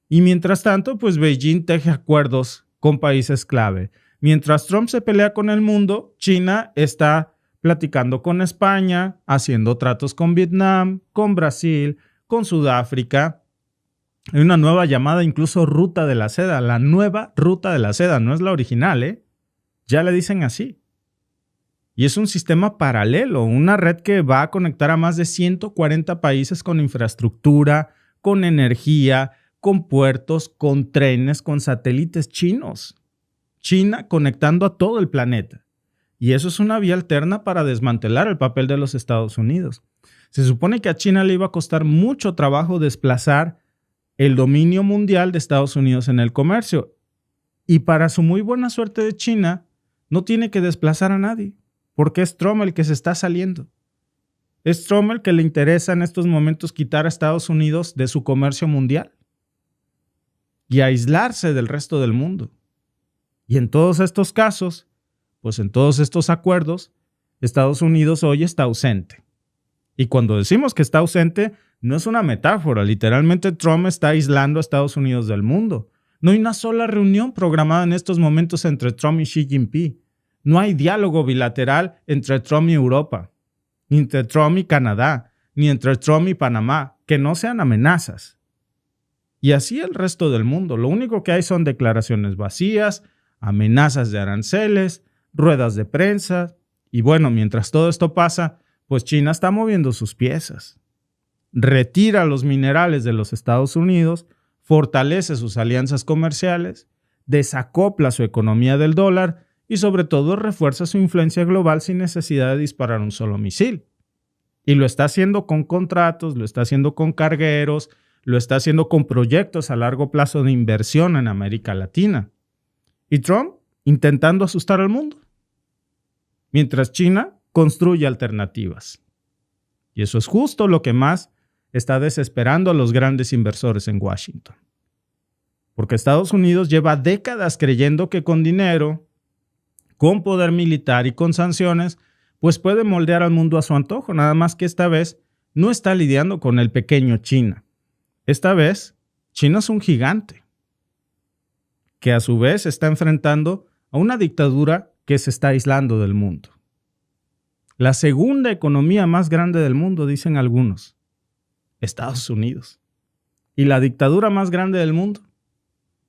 Y mientras tanto, pues Beijing teje acuerdos con países clave. Mientras Trump se pelea con el mundo, China está platicando con España, haciendo tratos con Vietnam, con Brasil, con Sudáfrica. Hay una nueva llamada incluso Ruta de la Seda, la nueva Ruta de la Seda, no es la original, Ya le dicen así. Y es un sistema paralelo, una red que va a conectar a más de 140 países con infraestructura, con energía, con puertos, con trenes, con satélites chinos. China conectando a todo el planeta. Y eso es una vía alterna para desmantelar el papel de los Estados Unidos. Se supone que a China le iba a costar mucho trabajo desplazar el dominio mundial de Estados Unidos en el comercio. Y para su muy buena suerte de China, no tiene que desplazar a nadie, porque es Trump el que se está saliendo. Es Trump el que le interesa en estos momentos quitar a Estados Unidos de su comercio mundial y aislarse del resto del mundo. Y en todos estos casos, pues en todos estos acuerdos, Estados Unidos hoy está ausente. Y cuando decimos que está ausente, no es una metáfora. Literalmente Trump está aislando a Estados Unidos del mundo. No hay una sola reunión programada en estos momentos entre Trump y Xi Jinping. No hay diálogo bilateral entre Trump y Europa, ni entre Trump y Canadá, ni entre Trump y Panamá, que no sean amenazas. Y así el resto del mundo. Lo único que hay son declaraciones vacías, amenazas de aranceles, ruedas de prensa. Y bueno, mientras todo esto pasa, pues China está moviendo sus piezas. Retira los minerales de los Estados Unidos, fortalece sus alianzas comerciales, desacopla su economía del dólar y sobre todo refuerza su influencia global sin necesidad de disparar un solo misil. Y lo está haciendo con contratos, lo está haciendo con cargueros, lo está haciendo con proyectos a largo plazo de inversión en América Latina. Y Trump intentando asustar al mundo, mientras China construye alternativas. Y eso es justo lo que más está desesperando a los grandes inversores en Washington. Porque Estados Unidos lleva décadas creyendo que con dinero, con poder militar y con sanciones, pues puede moldear al mundo a su antojo, nada más que esta vez no está lidiando con el pequeño China. Esta vez, China es un gigante, que a su vez está enfrentando a una dictadura que se está aislando del mundo. La segunda economía más grande del mundo, dicen algunos, Estados Unidos. Y la dictadura más grande del mundo,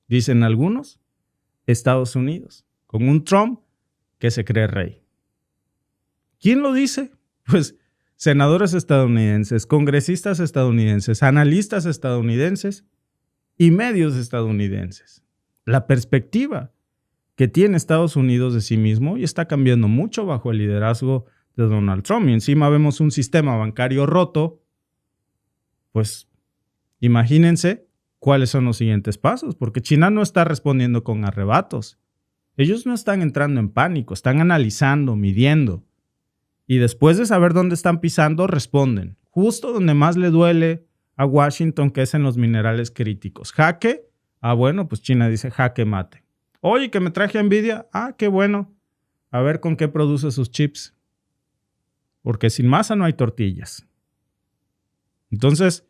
dicen algunos, Estados Unidos, con un Trump que se cree rey. ¿Quién lo dice? Pues senadores estadounidenses, congresistas estadounidenses, analistas estadounidenses y medios estadounidenses. La perspectiva que tiene Estados Unidos de sí mismo y está cambiando mucho bajo el liderazgo de Donald Trump. Y encima vemos un sistema bancario roto. Pues imagínense cuáles son los siguientes pasos, porque China no está respondiendo con arrebatos. Ellos no están entrando en pánico, están analizando, midiendo. Y después de saber dónde están pisando, responden. Justo donde más le duele a Washington, que es en los minerales críticos. ¿Jaque? Ah, bueno, pues China dice jaque mate. Oye, que me traje a Nvidia. Ah, qué bueno. A ver con qué produce sus chips. Porque sin masa no hay tortillas. Entonces,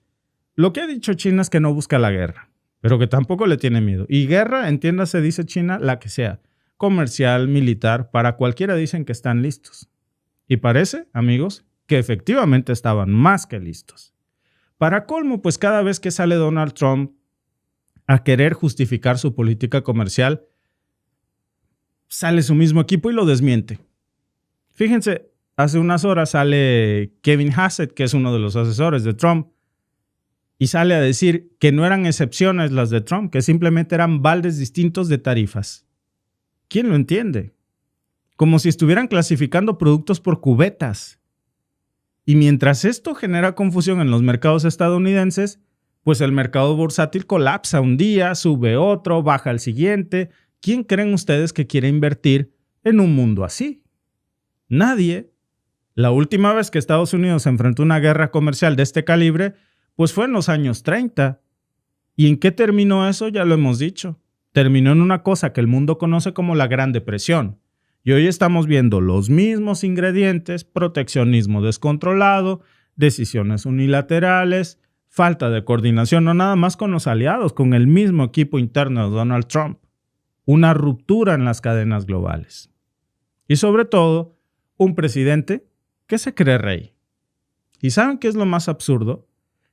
lo que ha dicho China es que no busca la guerra, pero que tampoco le tiene miedo. Y guerra, entiéndase, dice China, la que sea. Comercial, militar, para cualquiera dicen que están listos. Y parece, amigos, que efectivamente estaban más que listos. Para colmo, pues cada vez que sale Donald Trump a querer justificar su política comercial, sale su mismo equipo y lo desmiente. Fíjense, hace unas horas sale Kevin Hassett, que es uno de los asesores de Trump, y sale a decir que no eran excepciones las de Trump, que simplemente eran baldes distintos de tarifas. ¿Quién lo entiende? Como si estuvieran clasificando productos por cubetas. Y mientras esto genera confusión en los mercados estadounidenses, pues el mercado bursátil colapsa un día, sube otro, baja el siguiente. ¿Quién creen ustedes que quiere invertir en un mundo así? Nadie. La última vez que Estados Unidos enfrentó una guerra comercial de este calibre, pues fue en los años 30. ¿Y en qué terminó eso? Ya lo hemos dicho. Terminó en una cosa que el mundo conoce como la Gran Depresión. Y hoy estamos viendo los mismos ingredientes: proteccionismo descontrolado, decisiones unilaterales, falta de coordinación, no nada más con los aliados, con el mismo equipo interno de Donald Trump. Una ruptura en las cadenas globales. Y sobre todo, un presidente que se cree rey. ¿Y saben qué es lo más absurdo?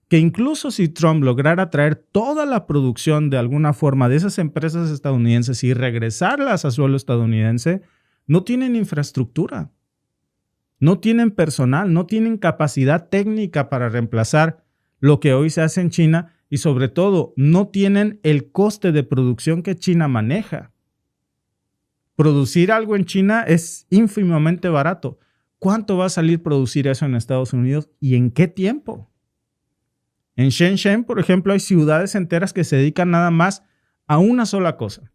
Que incluso si Trump lograra traer toda la producción de alguna forma de esas empresas estadounidenses y regresarlas a suelo estadounidense, no tienen infraestructura, no tienen personal, no tienen capacidad técnica para reemplazar lo que hoy se hace en China y sobre todo no tienen el coste de producción que China maneja. Producir algo en China es ínfimamente barato. ¿Cuánto va a salir producir eso en Estados Unidos y en qué tiempo? En Shenzhen, por ejemplo, hay ciudades enteras que se dedican nada más a una sola cosa: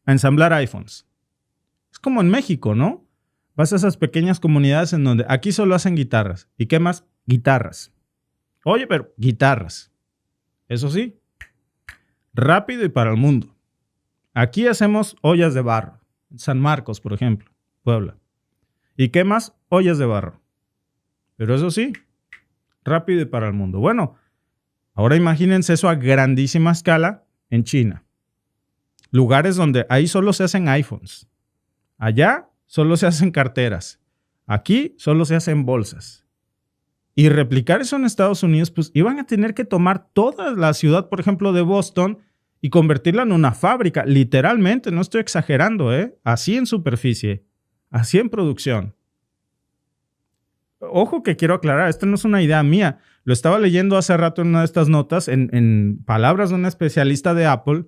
a ensamblar iPhones. Es como en México, ¿no? Vas a esas pequeñas comunidades en donde aquí solo hacen guitarras. ¿Y qué más? Guitarras. Oye, pero guitarras. Eso sí, rápido y para el mundo. Aquí hacemos ollas de barro. San Marcos, por ejemplo, Puebla. ¿Y qué más? Ollas de barro. Pero eso sí, rápido y para el mundo. Bueno, ahora imagínense eso a grandísima escala en China. Lugares donde ahí solo se hacen iPhones. Allá solo se hacen carteras. Aquí solo se hacen bolsas. Y replicar eso en Estados Unidos, pues iban a tener que tomar toda la ciudad, por ejemplo, de Boston y convertirla en una fábrica. Literalmente, no estoy exagerando, ¿eh? Así en superficie, así en producción. Ojo que quiero aclarar, esta no es una idea mía. Lo estaba leyendo hace rato en una de estas notas, en palabras de un especialista de Apple,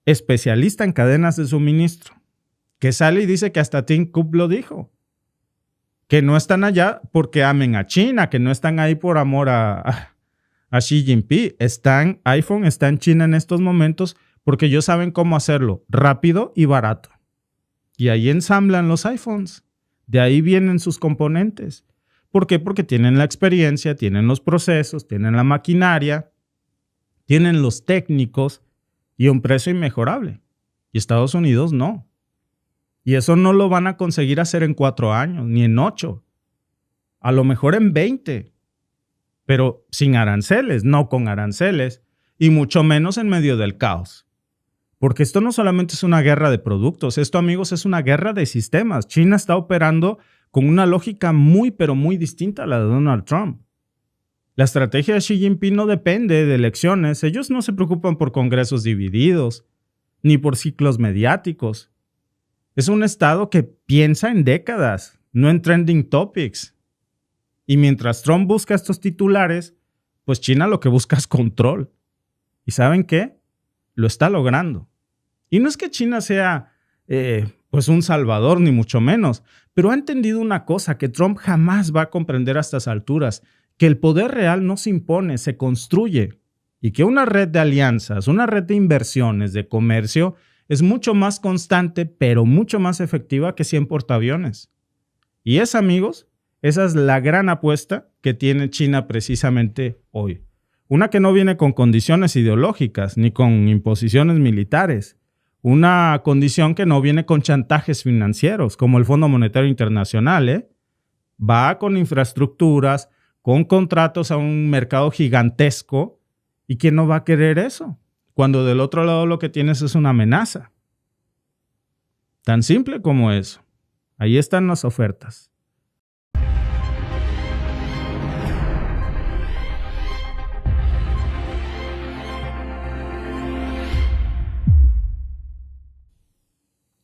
especialista en cadenas de suministro, que sale y dice que hasta Tim Cook lo dijo. Que no están allá porque amen a China, que no están ahí por amor a Xi Jinping. iPhone está en China en estos momentos porque ellos saben cómo hacerlo rápido y barato. Y ahí ensamblan los iPhones. De ahí vienen sus componentes. ¿Por qué? Porque tienen la experiencia, tienen los procesos, tienen la maquinaria, tienen los técnicos y un precio inmejorable. Y Estados Unidos no. Y eso no lo van a conseguir hacer en 4 años, ni en 8. A lo mejor en 20. Pero sin aranceles, no con aranceles. Y mucho menos en medio del caos. Porque esto no solamente es una guerra de productos. Esto, amigos, es una guerra de sistemas. China está operando con una lógica muy, pero muy distinta a la de Donald Trump. La estrategia de Xi Jinping no depende de elecciones. Ellos no se preocupan por congresos divididos, ni por ciclos mediáticos. Es un estado que piensa en décadas, no en trending topics. Y mientras Trump busca estos titulares, pues China lo que busca es control. ¿Y saben qué? Lo está logrando. Y no es que China sea pues un salvador, ni mucho menos, pero ha entendido una cosa que Trump jamás va a comprender a estas alturas, que el poder real no se impone, se construye. Y que una red de alianzas, una red de inversiones, de comercio, es mucho más constante, pero mucho más efectiva que 100 portaaviones. Y esa, amigos, esa es la gran apuesta que tiene China precisamente hoy. Una que no viene con condiciones ideológicas ni con imposiciones militares. Una condición que no viene con chantajes financieros, como el Fondo Monetario Internacional, ¿eh? Va con infraestructuras, con contratos a un mercado gigantesco. ¿Y quién no va a querer eso? Cuando del otro lado lo que tienes es una amenaza. Tan simple como eso. Ahí están las ofertas.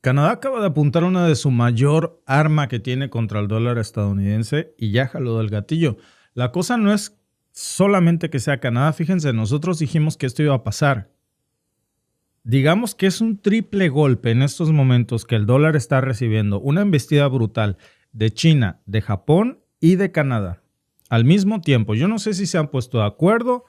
Canadá acaba de apuntar una de su mayor arma que tiene contra el dólar estadounidense y ya jaló del gatillo. La cosa no es solamente que sea Canadá. Fíjense, nosotros dijimos que esto iba a pasar. Digamos que es un triple golpe en estos momentos que el dólar está recibiendo. Una embestida brutal de China, de Japón y de Canadá. Al mismo tiempo. Yo no sé si se han puesto de acuerdo,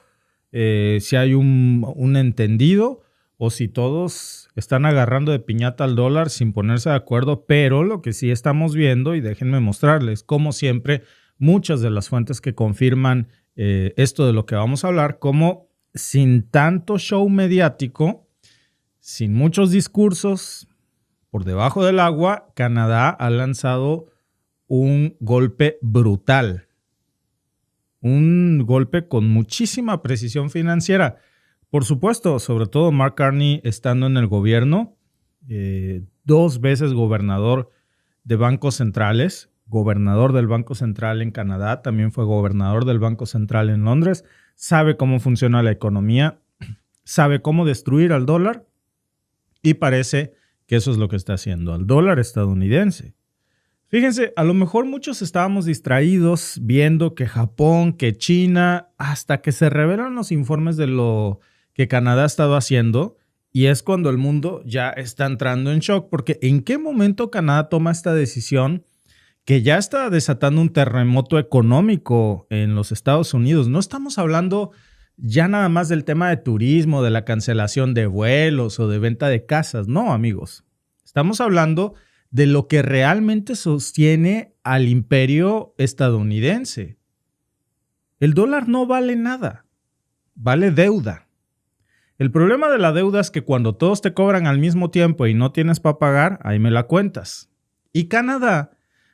si hay un entendido o si todos están agarrando de piñata al dólar sin ponerse de acuerdo. Pero lo que sí estamos viendo, y déjenme mostrarles, como siempre, muchas de las fuentes que confirman esto de lo que vamos a hablar, como sin tanto show mediático, sin muchos discursos, por debajo del agua, Canadá ha lanzado un golpe brutal. Un golpe con muchísima precisión financiera. Por supuesto, sobre todo Mark Carney estando en el gobierno, 2 veces gobernador de bancos centrales, gobernador del Banco Central en Canadá, también fue gobernador del Banco Central en Londres, sabe cómo funciona la economía, sabe cómo destruir al dólar. Y parece que eso es lo que está haciendo al dólar estadounidense. Fíjense, a lo mejor muchos estábamos distraídos viendo que Japón, que China, hasta que se revelan los informes de lo que Canadá ha estado haciendo, y es cuando el mundo ya está entrando en shock, porque ¿en qué momento Canadá toma esta decisión que ya está desatando un terremoto económico en los Estados Unidos? No estamos hablando ya nada más del tema de turismo, de la cancelación de vuelos o de venta de casas. No, amigos. Estamos hablando de lo que realmente sostiene al imperio estadounidense. El dólar no vale nada. Vale deuda. El problema de la deuda es que cuando todos te cobran al mismo tiempo y no tienes para pagar, ahí me la cuentas. Y Canadá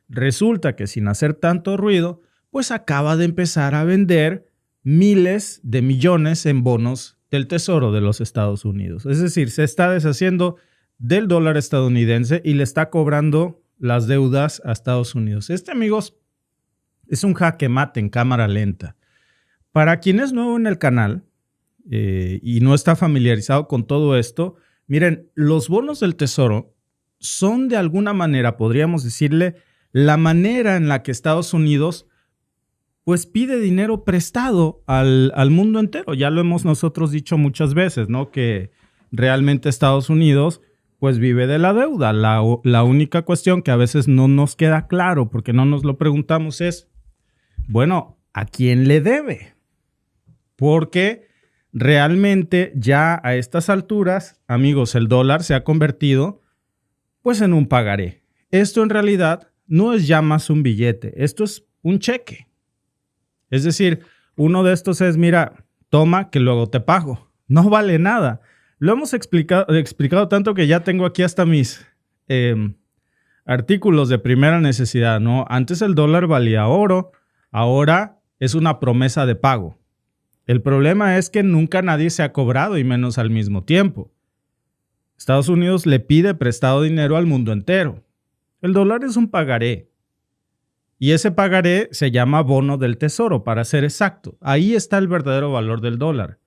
resulta que sin hacer tanto ruido, pues acaba de empezar a vender miles de millones en bonos del Tesoro de los Estados Unidos. Es decir, se está deshaciendo del dólar estadounidense y le está cobrando las deudas a Estados Unidos. Amigos, es un jaque mate en cámara lenta. Para quien es nuevo en el canal y no está familiarizado con todo esto, miren, los bonos del Tesoro son de alguna manera, podríamos decirle, la manera en la que Estados Unidos pues pide dinero prestado al mundo entero. Ya lo hemos nosotros dicho muchas veces, ¿no? Que realmente Estados Unidos pues vive de la deuda. La única cuestión que a veces no nos queda claro porque no nos lo preguntamos es, bueno, ¿a quién le debe? Porque realmente ya a estas alturas, amigos, el dólar se ha convertido pues en un pagaré. Esto en realidad no es ya más un billete, esto es un cheque. Es decir, uno de estos es, mira, toma que luego te pago. No vale nada. Lo hemos explicado tanto que ya tengo aquí hasta mis artículos de primera necesidad, ¿no? Antes el dólar valía oro, ahora es una promesa de pago. El problema es que nunca nadie se ha cobrado y menos al mismo tiempo. Estados Unidos le pide prestado dinero al mundo entero. El dólar es un pagaré. Y ese pagaré se llama bono del tesoro, para ser exacto. Ahí está el verdadero valor del dólar.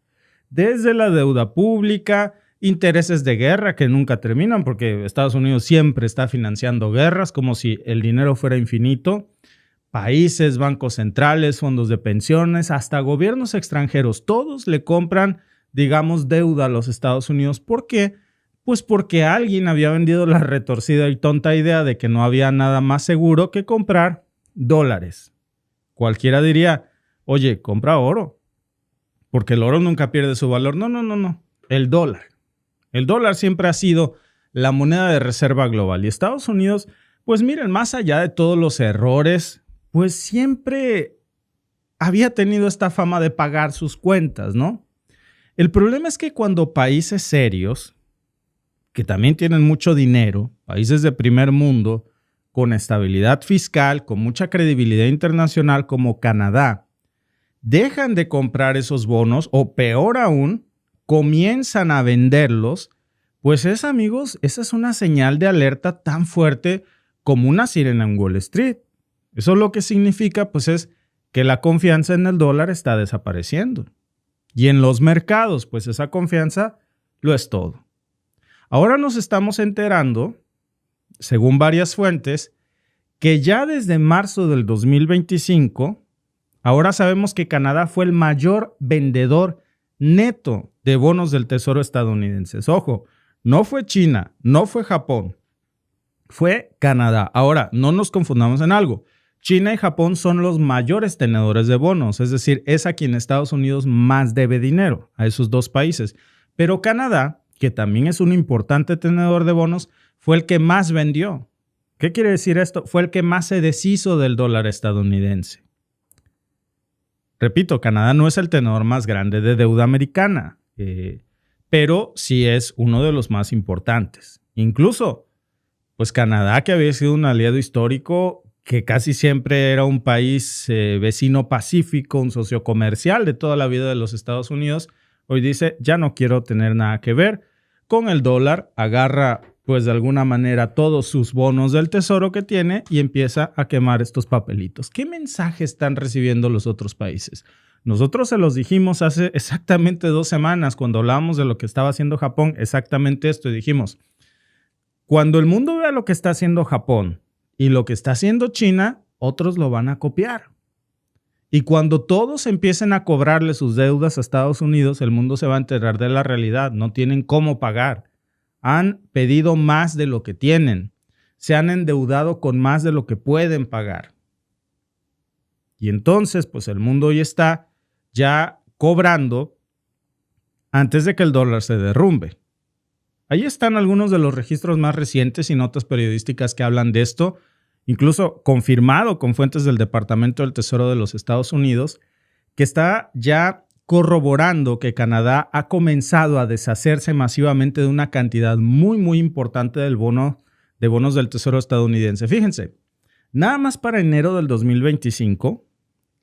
Desde la deuda pública, intereses de guerra que nunca terminan, porque Estados Unidos siempre está financiando guerras como si el dinero fuera infinito. Países, bancos centrales, fondos de pensiones, hasta gobiernos extranjeros, todos le compran, digamos, deuda a los Estados Unidos. ¿Por qué? Pues porque alguien había vendido la retorcida y tonta idea de que no había nada más seguro que comprar dólares. Cualquiera diría, oye, compra oro, porque el oro nunca pierde su valor. No. El dólar. El dólar siempre ha sido la moneda de reserva global. Y Estados Unidos, pues miren, más allá de todos los errores, pues siempre había tenido esta fama de pagar sus cuentas, ¿no? El problema es que cuando países serios, que también tienen mucho dinero, países de primer mundo, con estabilidad fiscal, con mucha credibilidad internacional como Canadá, dejan de comprar esos bonos o peor aún, comienzan a venderlos, pues amigos, esa es una señal de alerta tan fuerte como una sirena en Wall Street. Eso lo que significa pues es que la confianza en el dólar está desapareciendo. Y en los mercados, pues esa confianza lo es todo. Ahora nos estamos enterando, según varias fuentes, que ya desde marzo del 2025, ahora sabemos que Canadá fue el mayor vendedor neto de bonos del Tesoro estadounidenses. Ojo, no fue China, no fue Japón, fue Canadá. Ahora, no nos confundamos en algo. China y Japón son los mayores tenedores de bonos, es decir, es a quien Estados Unidos más debe dinero, a esos dos países. Pero Canadá, que también es un importante tenedor de bonos, fue el que más vendió. ¿Qué quiere decir esto? Fue el que más se deshizo del dólar estadounidense. Repito, Canadá no es el tenedor más grande de deuda americana, pero sí es uno de los más importantes. Incluso, pues Canadá, que había sido un aliado histórico, que casi siempre era un país vecino pacífico, un socio comercial de toda la vida de los Estados Unidos, hoy dice, ya no quiero tener nada que ver con el dólar, agarra pues de alguna manera todos sus bonos del tesoro que tiene y empieza a quemar estos papelitos. ¿Qué mensaje están recibiendo los otros países? Nosotros se los dijimos hace exactamente 2 semanas cuando hablábamos de lo que estaba haciendo Japón, exactamente esto, y dijimos, cuando el mundo vea lo que está haciendo Japón y lo que está haciendo China, otros lo van a copiar. Y cuando todos empiecen a cobrarle sus deudas a Estados Unidos, el mundo se va a enterar de la realidad. No tienen cómo pagar. Han pedido más de lo que tienen. Se han endeudado con más de lo que pueden pagar. Y entonces, pues el mundo hoy está ya cobrando antes de que el dólar se derrumbe. Ahí están algunos de los registros más recientes y notas periodísticas que hablan de esto, incluso confirmado con fuentes del Departamento del Tesoro de los Estados Unidos, que está ya corroborando que Canadá ha comenzado a deshacerse masivamente de una cantidad muy importante de bonos del Tesoro estadounidense. Fíjense, nada más para enero del 2025,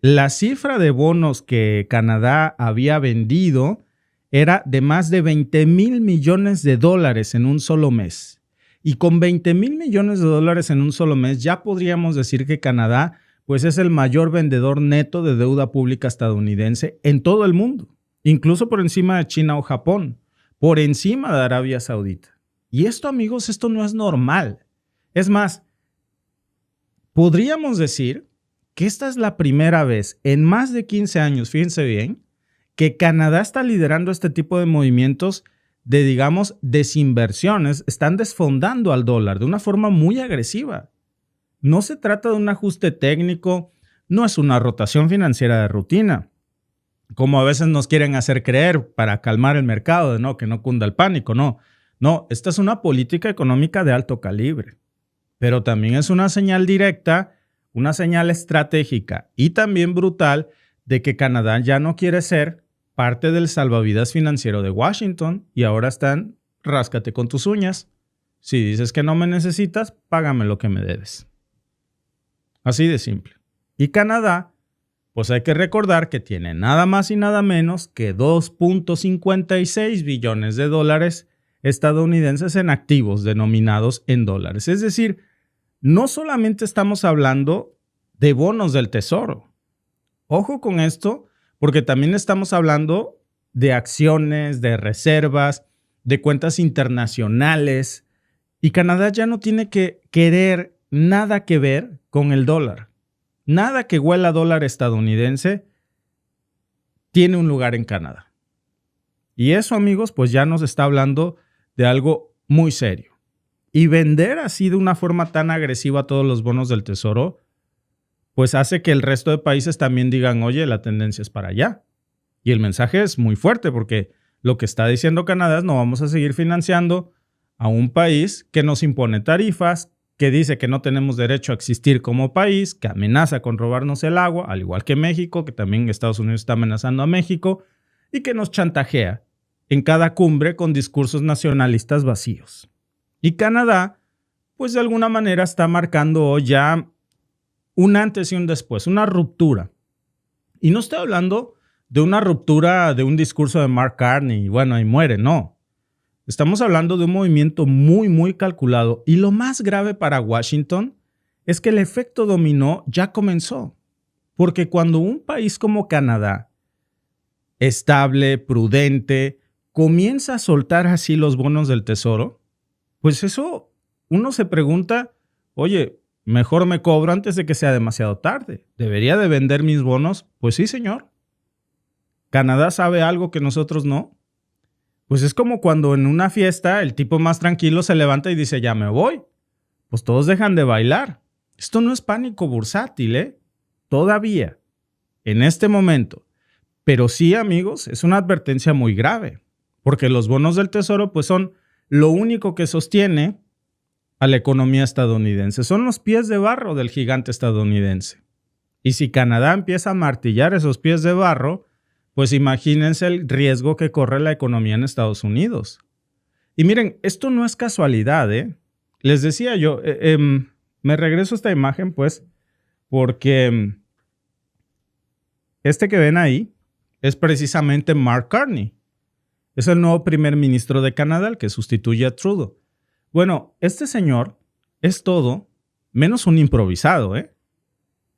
la cifra de bonos que Canadá había vendido era de más de 20,000 millones de dólares en un solo mes. Y con 20,000 millones de dólares en un solo mes ya podríamos decir que Canadá pues es el mayor vendedor neto de deuda pública estadounidense en todo el mundo, incluso por encima de China o Japón, por encima de Arabia Saudita. Y esto, amigos, esto no es normal. Es más, podríamos decir que esta es la primera vez en más de 15 años, fíjense bien, que Canadá está liderando este tipo de movimientos de, digamos, desinversiones. Están desfondando al dólar de una forma muy agresiva. No se trata de un ajuste técnico, no es una rotación financiera de rutina, como a veces nos quieren hacer creer para calmar el mercado, de que no cunda el pánico, no. No, esta es una política económica de alto calibre, pero también es una señal directa, una señal estratégica y también brutal de que Canadá ya no quiere ser parte del salvavidas financiero de Washington y ahora están, ráscate con tus uñas. Si dices que no me necesitas, págame lo que me debes. Así de simple. Y Canadá, pues hay que recordar que tiene nada más y nada menos que 2.56 billones de dólares estadounidenses en activos denominados en dólares. Es decir, no solamente estamos hablando de bonos del tesoro. Ojo con esto, porque también estamos hablando de acciones, de reservas, de cuentas internacionales. Y Canadá ya no tiene que querer nada que ver con el dólar. Nada que huela a dólar estadounidense tiene un lugar en Canadá. Y eso, amigos, pues ya nos está hablando de algo muy serio. Y vender así de una forma tan agresiva todos los bonos del tesoro, pues hace que el resto de países también digan, oye, la tendencia es para allá. Y el mensaje es muy fuerte porque lo que está diciendo Canadá es no vamos a seguir financiando a un país que nos impone tarifas, que dice que no tenemos derecho a existir como país, que amenaza con robarnos el agua, al igual que México, que también Estados Unidos está amenazando a México, y que nos chantajea en cada cumbre con discursos nacionalistas vacíos. Y Canadá, pues de alguna manera está marcando ya un antes y un después, una ruptura. Y no estoy hablando de una ruptura de un discurso de Mark Carney, y bueno, ahí muere, no. Estamos hablando de un movimiento muy, muy calculado. Y lo más grave para Washington es que el efecto dominó ya comenzó. Porque cuando un país como Canadá, estable, prudente, comienza a soltar así los bonos del tesoro, pues eso uno se pregunta, oye, mejor me cobro antes de que sea demasiado tarde. ¿Debería de vender mis bonos? Pues sí, señor. ¿Canadá sabe algo que nosotros no? Pues es como cuando en una fiesta el tipo más tranquilo se levanta y dice, ya me voy. Pues todos dejan de bailar. Esto no es pánico bursátil, ¿eh? Todavía, en este momento. Pero sí, amigos, es una advertencia muy grave. Porque los bonos del tesoro pues son lo único que sostiene a la economía estadounidense. Son los pies de barro del gigante estadounidense. Y si Canadá empieza a martillar esos pies de barro, pues imagínense el riesgo que corre la economía en Estados Unidos. Y miren, esto no es casualidad, ¿eh? Les decía yo, me regreso a esta imagen, pues, porque este que ven ahí es precisamente Mark Carney. Es el nuevo primer ministro de Canadá, el que sustituye a Trudeau. Bueno, este señor es todo menos un improvisado, ¿eh?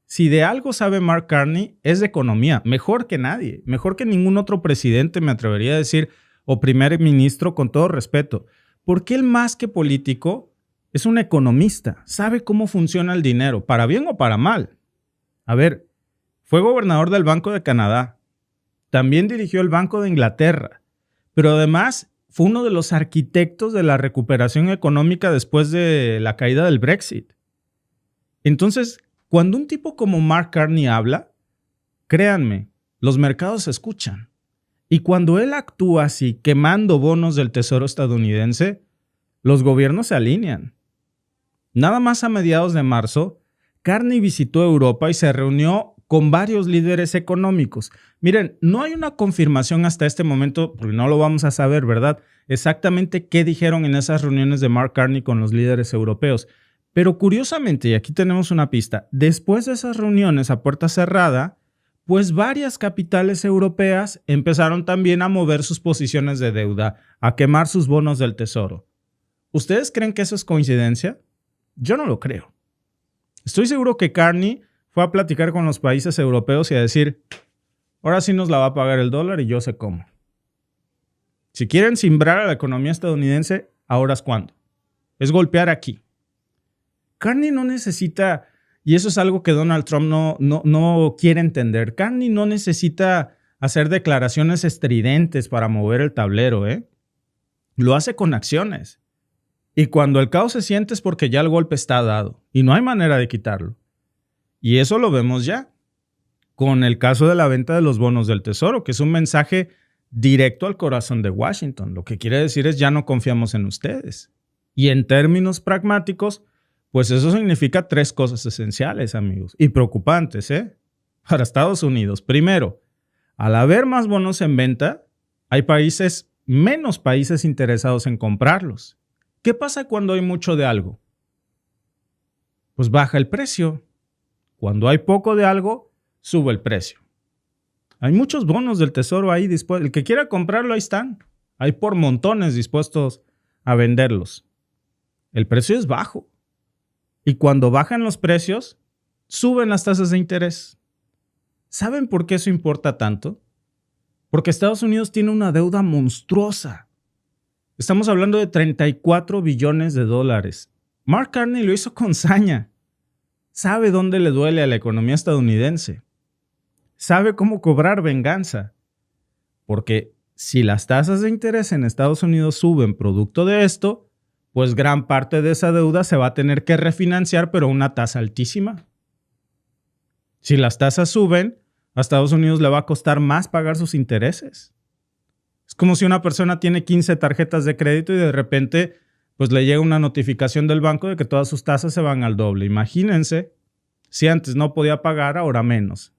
Si de algo sabe Mark Carney, es de economía. Mejor que nadie. Mejor que ningún otro presidente, me atrevería a decir, o primer ministro, con todo respeto. Porque él, más que político, es un economista. Sabe cómo funciona el dinero, para bien o para mal. A ver, fue gobernador del Banco de Canadá. También dirigió el Banco de Inglaterra. Pero además, fue uno de los arquitectos de la recuperación económica después de la caída del Brexit. Entonces, cuando un tipo como Mark Carney habla, créanme, los mercados se escuchan. Y cuando él actúa así, quemando bonos del Tesoro estadounidense, los gobiernos se alinean. Nada más a mediados de marzo, Carney visitó Europa y se reunió con varios líderes económicos. Miren, no hay una confirmación hasta este momento, porque no lo vamos a saber, ¿verdad? Exactamente qué dijeron en esas reuniones de Mark Carney con los líderes europeos. Pero curiosamente, y aquí tenemos una pista, después de esas reuniones a puerta cerrada, pues varias capitales europeas empezaron también a mover sus posiciones de deuda, a quemar sus bonos del tesoro. ¿Ustedes creen que eso es coincidencia? Yo no lo creo. Estoy seguro que Carney fue a platicar con los países europeos y a decir, ahora sí nos la va a pagar el dólar y yo sé cómo. Si quieren cimbrar a la economía estadounidense, ahora es cuando. Es golpear aquí. Carney no necesita, y eso es algo que Donald Trump no quiere entender, Carney no necesita hacer declaraciones estridentes para mover el tablero, ¿eh? Lo hace con acciones. Y cuando el caos se siente es porque ya el golpe está dado y no hay manera de quitarlo. Y eso lo vemos ya con el caso de la venta de los bonos del tesoro, que es un mensaje directo al corazón de Washington. Lo que quiere decir es ya no confiamos en ustedes. Y en términos pragmáticos, pues eso significa 3 cosas esenciales, amigos, y preocupantes, para Estados Unidos. Primero, al haber más bonos en venta, hay menos países interesados en comprarlos. ¿Qué pasa cuando hay mucho de algo? Pues baja el precio. Cuando hay poco de algo, sube el precio. Hay muchos bonos del tesoro ahí dispuestos. El que quiera comprarlo, ahí están. Hay por montones dispuestos a venderlos. El precio es bajo. Y cuando bajan los precios, suben las tasas de interés. ¿Saben por qué eso importa tanto? Porque Estados Unidos tiene una deuda monstruosa. Estamos hablando de 34 billones de dólares. Mark Carney lo hizo con saña. Sabe dónde le duele a la economía estadounidense. Sabe cómo cobrar venganza. Porque si las tasas de interés en Estados Unidos suben producto de esto, pues gran parte de esa deuda se va a tener que refinanciar, pero a una tasa altísima. Si las tasas suben, a Estados Unidos le va a costar más pagar sus intereses. Es como si una persona tiene 15 tarjetas de crédito y de repente pues le llega una notificación del banco de que todas sus tasas se van al doble. Imagínense, si antes no podía pagar, ahora menos.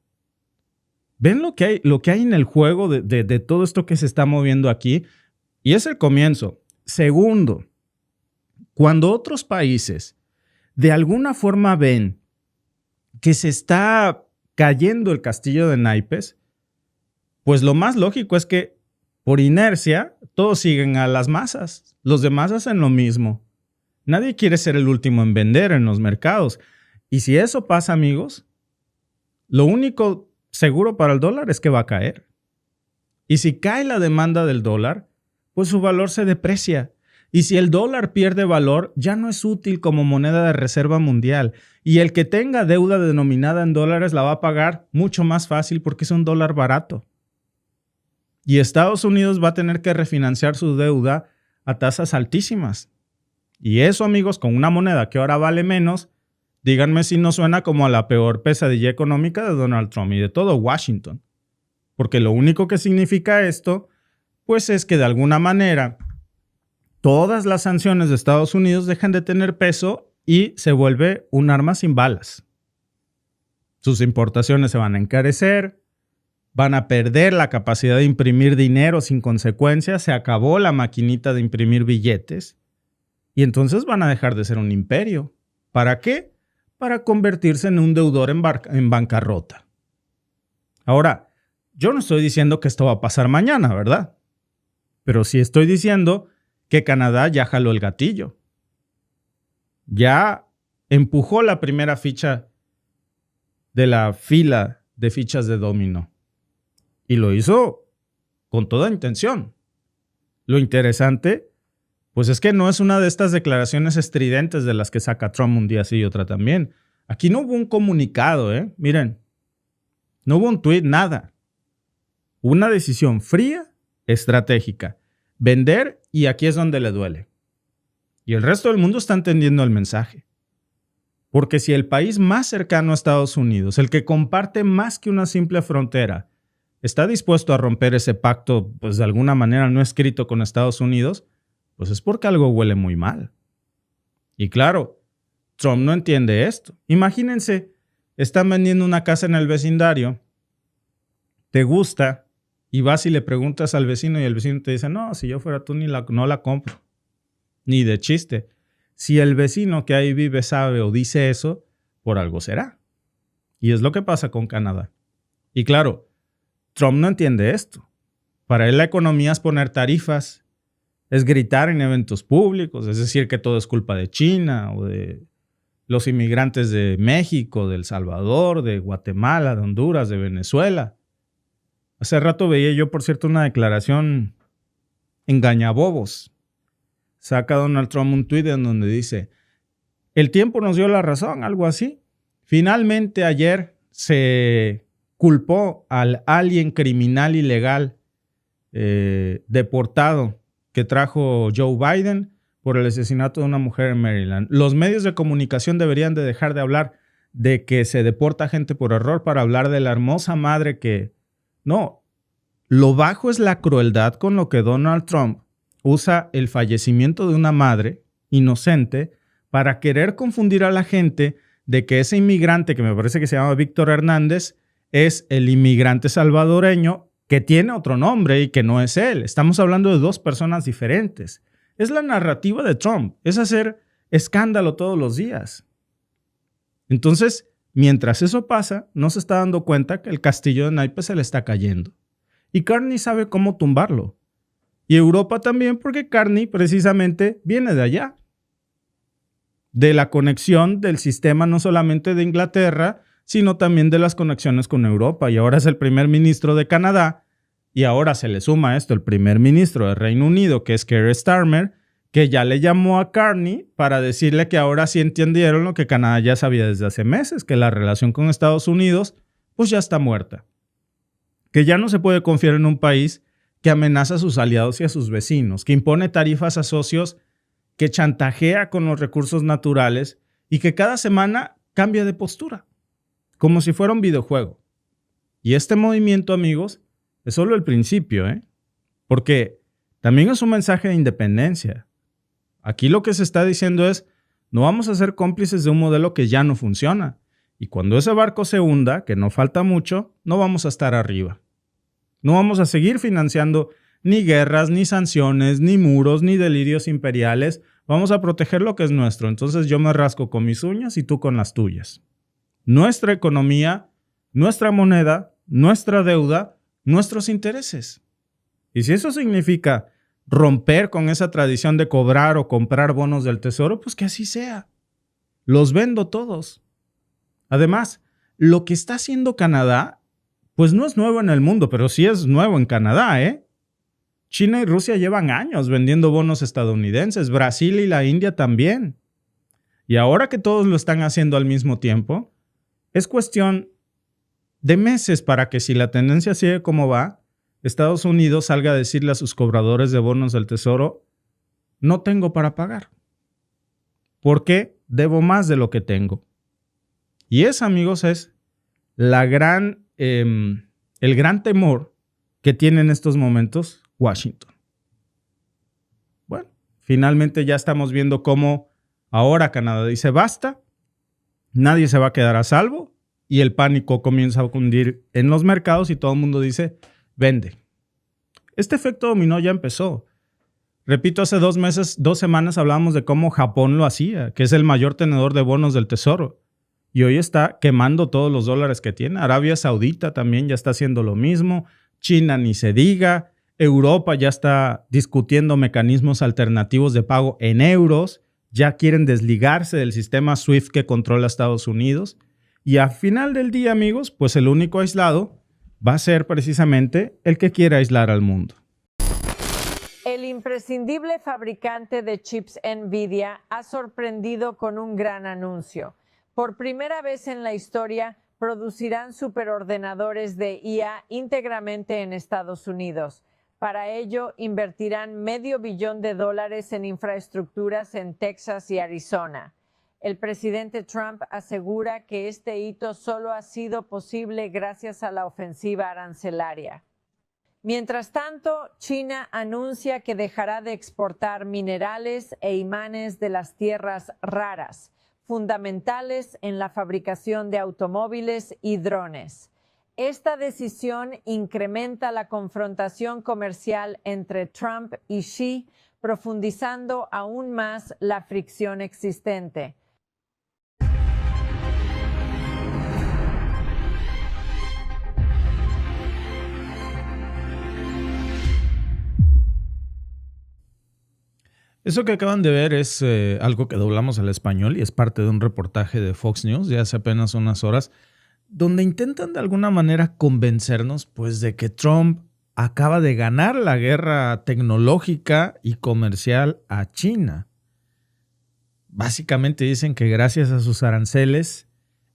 ¿Ven lo que hay en el juego de todo esto que se está moviendo aquí? Y es el comienzo. Segundo, cuando otros países de alguna forma ven que se está cayendo el castillo de naipes, pues lo más lógico es que por inercia todos siguen a las masas. Los demás hacen lo mismo. Nadie quiere ser el último en vender en los mercados. Y si eso pasa, amigos, lo único seguro para el dólar es que va a caer. Y si cae la demanda del dólar, pues su valor se deprecia. Y si el dólar pierde valor, ya no es útil como moneda de reserva mundial. Y el que tenga deuda denominada en dólares la va a pagar mucho más fácil porque es un dólar barato. Y Estados Unidos va a tener que refinanciar su deuda a tasas altísimas. Y eso, amigos, con una moneda que ahora vale menos, díganme si no suena como a la peor pesadilla económica de Donald Trump y de todo Washington. Porque lo único que significa esto, pues es que de alguna manera todas las sanciones de Estados Unidos dejan de tener peso y se vuelve un arma sin balas. Sus importaciones se van a encarecer, van a perder la capacidad de imprimir dinero sin consecuencias, se acabó la maquinita de imprimir billetes y entonces van a dejar de ser un imperio. ¿Para qué? Para convertirse en un deudor en bancarrota. Ahora, yo no estoy diciendo que esto va a pasar mañana, ¿verdad? Pero sí estoy diciendo que Canadá ya jaló el gatillo. Ya empujó la primera ficha de la fila de fichas de dominó. Y lo hizo con toda intención. Lo interesante, pues es que no es una de estas declaraciones estridentes de las que saca Trump un día sí y otra también. Aquí no hubo un comunicado, Miren, no hubo un tuit, nada. Una decisión fría, estratégica. Vender y aquí es donde le duele. Y el resto del mundo está entendiendo el mensaje. Porque si el país más cercano a Estados Unidos, el que comparte más que una simple frontera, está dispuesto a romper ese pacto, pues de alguna manera no escrito con Estados Unidos, pues es porque algo huele muy mal. Y claro, Trump no entiende esto. Imagínense, están vendiendo una casa en el vecindario, te gusta y vas y le preguntas al vecino y el vecino te dice, no, si yo fuera tú no la compro. Ni de chiste. Si el vecino que ahí vive sabe o dice eso, por algo será. Y es lo que pasa con Canadá. Y claro, Trump no entiende esto. Para él la economía es poner tarifas, es gritar en eventos públicos, es decir que todo es culpa de China o de los inmigrantes de México, de El Salvador, de Guatemala, de Honduras, de Venezuela. Hace rato veía yo, por cierto, una declaración engañabobos. Saca Donald Trump un tuit en donde dice, el tiempo nos dio la razón, algo así. Finalmente ayer se culpó al alien criminal ilegal deportado que trajo Joe Biden por el asesinato de una mujer en Maryland. Los medios de comunicación deberían de dejar de hablar de que se deporta gente por error para hablar de la hermosa madre que... No, lo bajo es la crueldad con lo que Donald Trump usa el fallecimiento de una madre inocente para querer confundir a la gente de que ese inmigrante, que me parece que se llama Víctor Hernández, es el inmigrante salvadoreño que tiene otro nombre y que no es él. Estamos hablando de dos personas diferentes. Es la narrativa de Trump, es hacer escándalo todos los días. Entonces, mientras eso pasa, no se está dando cuenta que el castillo de naipes se le está cayendo. Y Carney sabe cómo tumbarlo. Y Europa también, porque Carney precisamente viene de allá. De la conexión del sistema no solamente de Inglaterra, sino también de las conexiones con Europa. Y ahora es el primer ministro de Canadá. Y ahora se le suma a esto el primer ministro de Reino Unido, que es Keir Starmer, que ya le llamó a Carney para decirle que ahora sí entendieron lo que Canadá ya sabía desde hace meses, que la relación con Estados Unidos pues ya está muerta. Que ya no se puede confiar en un país que amenaza a sus aliados y a sus vecinos, que impone tarifas a socios, que chantajea con los recursos naturales y que cada semana cambia de postura, como si fuera un videojuego. Y este movimiento, amigos, es solo el principio, porque también es un mensaje de independencia. Aquí lo que se está diciendo es, no vamos a ser cómplices de un modelo que ya no funciona. Y cuando ese barco se hunda, que no falta mucho, no vamos a estar arriba. No vamos a seguir financiando ni guerras, ni sanciones, ni muros, ni delirios imperiales. Vamos a proteger lo que es nuestro. Entonces yo me rasco con mis uñas y tú con las tuyas. Nuestra economía, nuestra moneda, nuestra deuda, nuestros intereses. Y si eso significa romper con esa tradición de cobrar o comprar bonos del tesoro, pues que así sea. Los vendo todos. Además, lo que está haciendo Canadá, pues no es nuevo en el mundo, pero sí es nuevo en Canadá, China y Rusia llevan años vendiendo bonos estadounidenses, Brasil y la India también. Y ahora que todos lo están haciendo al mismo tiempo, es cuestión de meses para que si la tendencia sigue como va, Estados Unidos salga a decirle a sus cobradores de bonos del tesoro, no tengo para pagar, porque debo más de lo que tengo. Y ese, amigos, es el gran temor que tiene en estos momentos Washington. Bueno, finalmente ya estamos viendo cómo ahora Canadá dice basta, nadie se va a quedar a salvo, y el pánico comienza a cundir en los mercados y todo el mundo dice, vende. Este efecto dominó ya empezó. Repito, hace 2 semanas hablábamos de cómo Japón lo hacía, que es el mayor tenedor de bonos del tesoro. Y hoy está quemando todos los dólares que tiene. Arabia Saudita también ya está haciendo lo mismo. China ni se diga. Europa ya está discutiendo mecanismos alternativos de pago en euros. Ya quieren desligarse del sistema SWIFT que controla Estados Unidos. Y al final del día, amigos, pues el único aislado va a ser precisamente el que quiere aislar al mundo. El imprescindible fabricante de chips NVIDIA ha sorprendido con un gran anuncio. Por primera vez en la historia, producirán superordenadores de IA íntegramente en Estados Unidos. Para ello, invertirán $500 millones en infraestructuras en Texas y Arizona. El presidente Trump asegura que este hito solo ha sido posible gracias a la ofensiva arancelaria. Mientras tanto, China anuncia que dejará de exportar minerales e imanes de las tierras raras, fundamentales en la fabricación de automóviles y drones. Esta decisión incrementa la confrontación comercial entre Trump y Xi, profundizando aún más la fricción existente. Eso que acaban de ver es algo que doblamos al español y es parte de un reportaje de Fox News de hace apenas unas horas, donde intentan de alguna manera convencernos pues, de que Trump acaba de ganar la guerra tecnológica y comercial a China. Básicamente dicen que gracias a sus aranceles,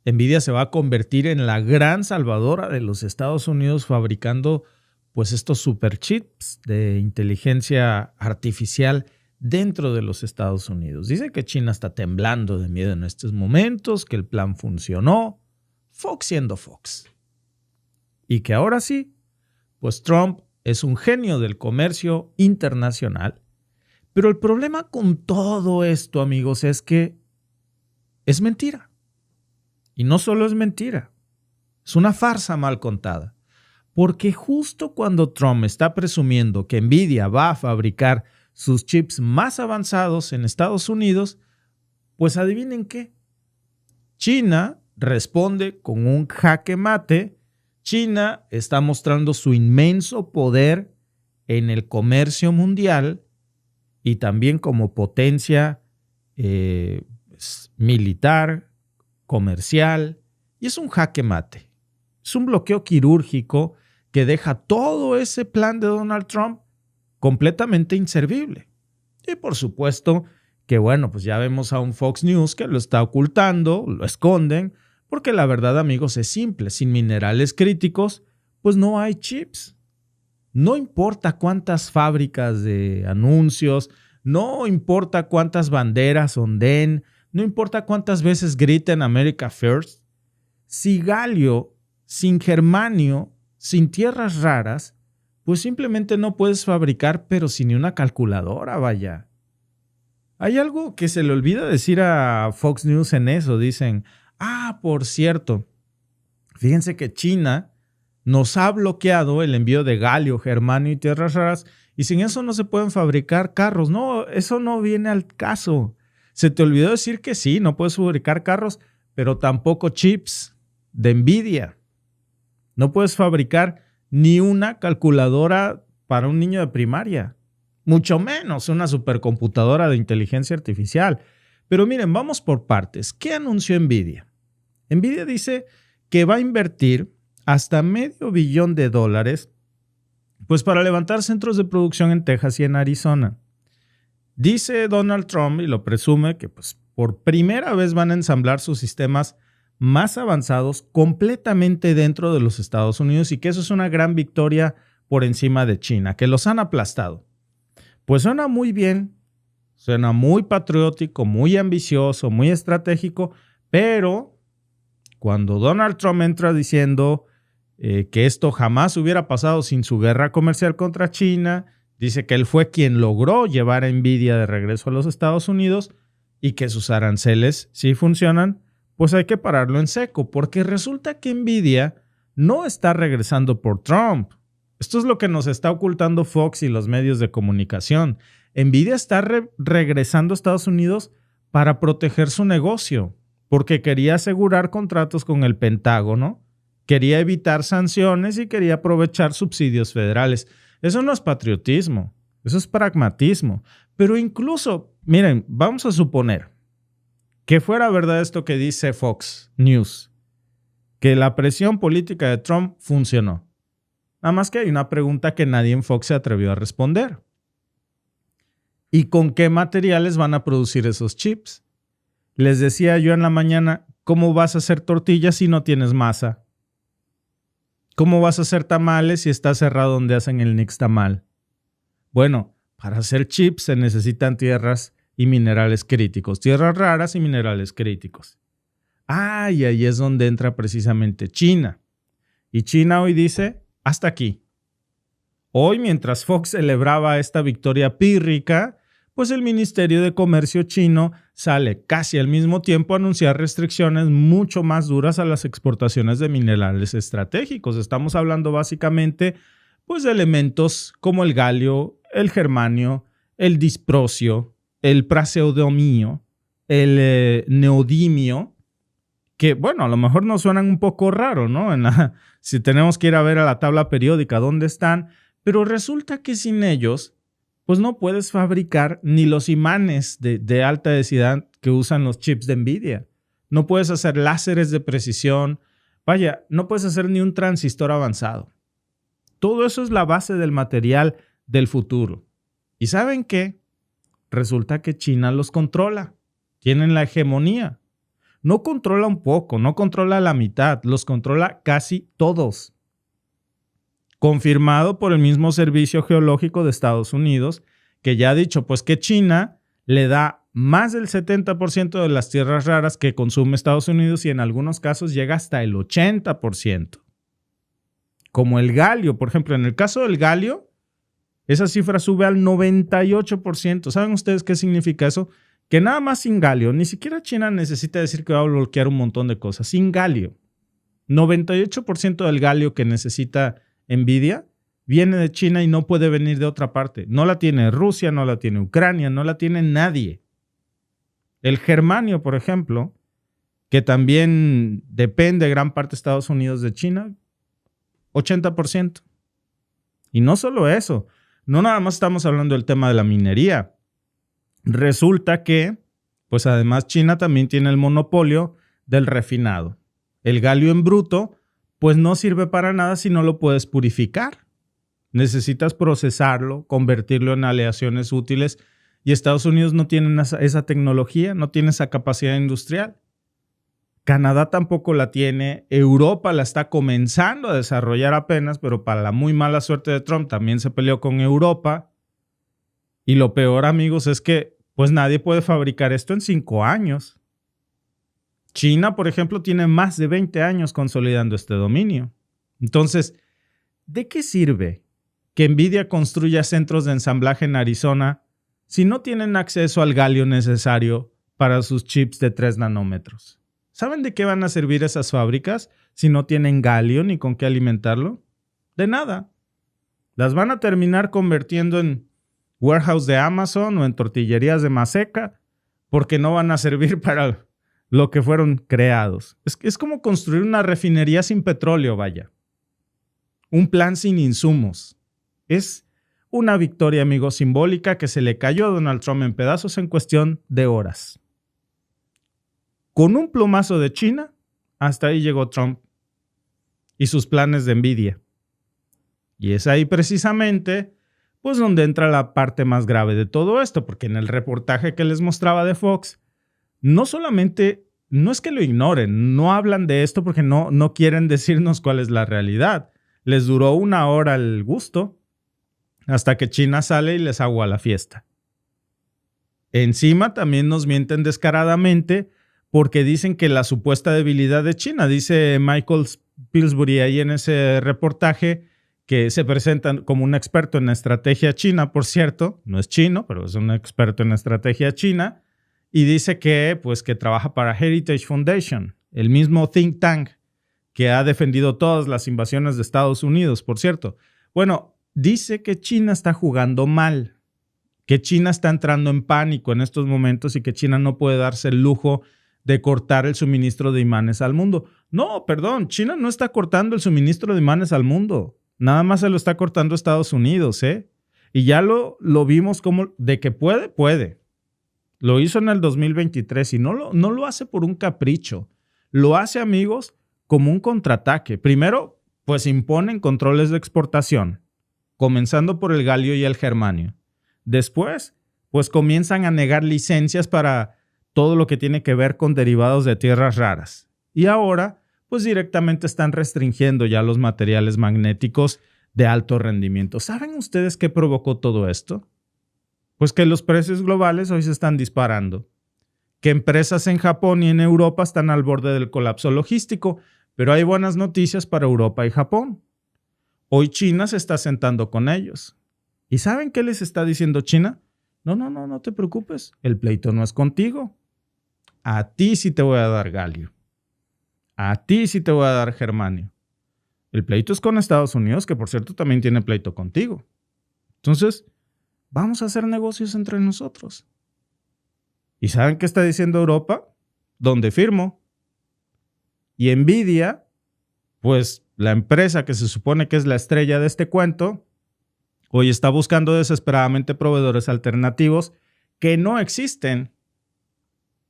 Nvidia se va a convertir en la gran salvadora de los Estados Unidos fabricando pues, estos superchips de inteligencia artificial dentro de los Estados Unidos. Dice que China está temblando de miedo en estos momentos, que el plan funcionó, Fox siendo Fox. Y que ahora sí, pues Trump es un genio del comercio internacional. Pero el problema con todo esto, amigos, es que es mentira. Y no solo es mentira, es una farsa mal contada. Porque justo cuando Trump está presumiendo que Nvidia va a fabricar sus chips más avanzados en Estados Unidos, pues adivinen qué. China responde con un jaque mate. China está mostrando su inmenso poder en el comercio mundial y también como potencia militar, comercial, y es un jaque mate. Es un bloqueo quirúrgico que deja todo ese plan de Donald Trump completamente inservible. Y por supuesto que, bueno, pues ya vemos a un Fox News que lo está ocultando, lo esconden, porque la verdad, amigos, es simple. Sin minerales críticos, pues no hay chips. No importa cuántas fábricas de anuncios, no importa cuántas banderas ondeen, no importa cuántas veces griten America First. Si galio, sin germanio, sin tierras raras, pues simplemente no puedes fabricar, pero sin ni una calculadora, vaya. Hay algo que se le olvida decir a Fox News en eso. Dicen, por cierto, fíjense que China nos ha bloqueado el envío de galio, germanio y tierras raras y sin eso no se pueden fabricar carros. No, eso no viene al caso. Se te olvidó decir que sí, no puedes fabricar carros, pero tampoco chips de Nvidia. No puedes fabricar ni una calculadora para un niño de primaria, mucho menos una supercomputadora de inteligencia artificial. Pero miren, vamos por partes. ¿Qué anunció Nvidia? Nvidia dice que va a invertir hasta $500 million pues para levantar centros de producción en Texas y en Arizona. Dice Donald Trump, y lo presume, que pues por primera vez van a ensamblar sus sistemas más avanzados completamente dentro de los Estados Unidos y que eso es una gran victoria por encima de China, que los han aplastado. Pues suena muy bien, suena muy patriótico, muy ambicioso, muy estratégico, pero cuando Donald Trump entra diciendo que esto jamás hubiera pasado sin su guerra comercial contra China, dice que él fue quien logró llevar a Nvidia de regreso a los Estados Unidos y que sus aranceles sí funcionan, pues hay que pararlo en seco, porque resulta que Nvidia no está regresando por Trump. Esto es lo que nos está ocultando Fox y los medios de comunicación. Nvidia está regresando a Estados Unidos para proteger su negocio, porque quería asegurar contratos con el Pentágono, quería evitar sanciones y quería aprovechar subsidios federales. Eso no es patriotismo, eso es pragmatismo. Pero incluso, miren, vamos a suponer que fuera verdad esto que dice Fox News, que la presión política de Trump funcionó. Nada más que hay una pregunta que nadie en Fox se atrevió a responder. ¿Y con qué materiales van a producir esos chips? Les decía yo en la mañana, ¿cómo vas a hacer tortillas si no tienes masa? ¿Cómo vas a hacer tamales si está cerrado donde hacen el nixtamal? Bueno, para hacer chips se necesitan tierras y minerales críticos, tierras raras y minerales críticos. Y ahí es donde entra precisamente China. Y China hoy dice, hasta aquí. Hoy, mientras Fox celebraba esta victoria pírrica, pues el Ministerio de Comercio chino sale casi al mismo tiempo a anunciar restricciones mucho más duras a las exportaciones de minerales estratégicos. Estamos hablando básicamente pues, de elementos como el galio, el germanio, el disprosio, el praseodomio, el neodimio, que bueno, a lo mejor nos suenan un poco raro, ¿no? Si tenemos que ir a ver a la tabla periódica dónde están, pero resulta que sin ellos, pues no puedes fabricar ni los imanes de alta densidad que usan los chips de NVIDIA. No puedes hacer láseres de precisión. Vaya, no puedes hacer ni un transistor avanzado. Todo eso es la base del material del futuro. ¿Y saben qué? Resulta que China los controla. Tienen la hegemonía. No controla un poco, no controla la mitad, los controla casi todos. Confirmado por el mismo Servicio Geológico de Estados Unidos, que ya ha dicho pues que China le da más del 70% de las tierras raras que consume Estados Unidos y en algunos casos llega hasta el 80%. Como el galio, por ejemplo, en el caso del galio, esa cifra sube al 98%. ¿Saben ustedes qué significa eso? Que nada más sin galio, ni siquiera China necesita decir que va a bloquear un montón de cosas. Sin galio, 98% del galio que necesita NVIDIA viene de China y no puede venir de otra parte. No la tiene Rusia, no la tiene Ucrania, no la tiene nadie. El germanio, por ejemplo, que también depende gran parte de Estados Unidos de China, 80%. Y no solo eso, no nada más estamos hablando del tema de la minería. Resulta que, pues además China también tiene el monopolio del refinado. El galio en bruto, pues no sirve para nada si no lo puedes purificar. Necesitas procesarlo, convertirlo en aleaciones útiles y Estados Unidos no tiene esa tecnología, no tiene esa capacidad industrial. Canadá tampoco la tiene, Europa la está comenzando a desarrollar apenas, pero para la muy mala suerte de Trump también se peleó con Europa. Y lo peor, amigos, es que pues nadie puede fabricar esto en 5 años. China, por ejemplo, tiene más de 20 años consolidando este dominio. Entonces, ¿de qué sirve que NVIDIA construya centros de ensamblaje en Arizona si no tienen acceso al galio necesario para sus chips de 3 nanómetros? ¿Saben de qué van a servir esas fábricas si no tienen galio ni con qué alimentarlo? De nada. Las van a terminar convirtiendo en warehouse de Amazon o en tortillerías de Maseca porque no van a servir para lo que fueron creados. Es como construir una refinería sin petróleo, vaya. Un plan sin insumos. Es una victoria, amigos, simbólica que se le cayó a Donald Trump en pedazos en cuestión de horas. Con un plumazo de China, hasta ahí llegó Trump y sus planes de NVIDIA. Y es ahí precisamente pues donde entra la parte más grave de todo esto, porque en el reportaje que les mostraba de Fox, no solamente, no es que lo ignoren, no hablan de esto porque no quieren decirnos cuál es la realidad. Les duró 1 hora el gusto hasta que China sale y les agua la fiesta. Encima también nos mienten descaradamente porque dicen que la supuesta debilidad de China, dice Michael Pillsbury ahí en ese reportaje, que se presenta como un experto en estrategia china, por cierto, no es chino, pero es un experto en estrategia china, y dice que, pues, que trabaja para Heritage Foundation, el mismo think tank que ha defendido todas las invasiones de Estados Unidos, por cierto. Bueno, dice que China está jugando mal, que China está entrando en pánico en estos momentos y que China no puede darse el lujo de cortar el suministro de imanes al mundo. No, perdón, China no está cortando el suministro de imanes al mundo. Nada más se lo está cortando Estados Unidos, ¿eh? Y ya lo vimos como de que puede. Lo hizo en el 2023 y no lo hace por un capricho. Lo hace, amigos, como un contraataque. Primero, pues imponen controles de exportación, comenzando por el galio y el germanio. Después, pues comienzan a negar licencias para todo lo que tiene que ver con derivados de tierras raras. Y ahora, pues directamente están restringiendo ya los materiales magnéticos de alto rendimiento. ¿Saben ustedes qué provocó todo esto? Pues que los precios globales hoy se están disparando, que empresas en Japón y en Europa están al borde del colapso logístico, pero hay buenas noticias para Europa y Japón. Hoy China se está sentando con ellos. ¿Y saben qué les está diciendo China? No te preocupes, el pleito no es contigo. A ti sí te voy a dar galio. A ti sí te voy a dar germanio. El pleito es con Estados Unidos, que por cierto también tiene pleito contigo. Entonces, vamos a hacer negocios entre nosotros. ¿Y saben qué está diciendo Europa? ¿Dónde firmo? Y NVIDIA, pues la empresa que se supone que es la estrella de este cuento, Hoy está buscando desesperadamente proveedores alternativos que no existen.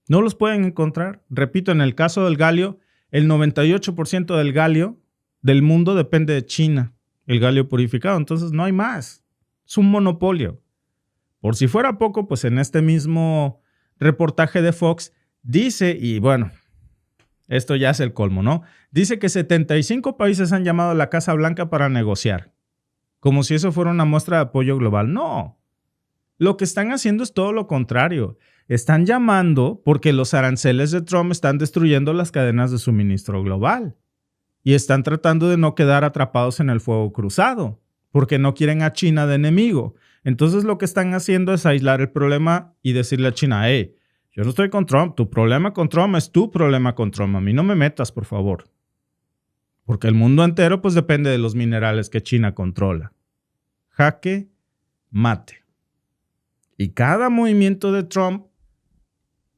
No los pueden encontrar. Repito, en el caso del galio, el 98% del galio del mundo depende de China, el galio purificado. Entonces no hay más. Es un monopolio. Por si fuera poco, pues en este mismo reportaje de Fox dice, y bueno, esto ya es el colmo, ¿no? Dice que 75 países han llamado a la Casa Blanca para negociar. Como si eso fuera una muestra de apoyo global. No. Lo que están haciendo es todo lo contrario. Están llamando porque los aranceles de Trump están destruyendo las cadenas de suministro global. Y están tratando de no quedar atrapados en el fuego cruzado, porque no quieren a China de enemigo. Entonces lo que están haciendo es aislar el problema y decirle a China, hey, yo no estoy con Trump, tu problema con Trump es tu problema con Trump, a mí no me metas, por favor. Porque el mundo entero pues depende de los minerales que China controla. Jaque mate. Y cada movimiento de Trump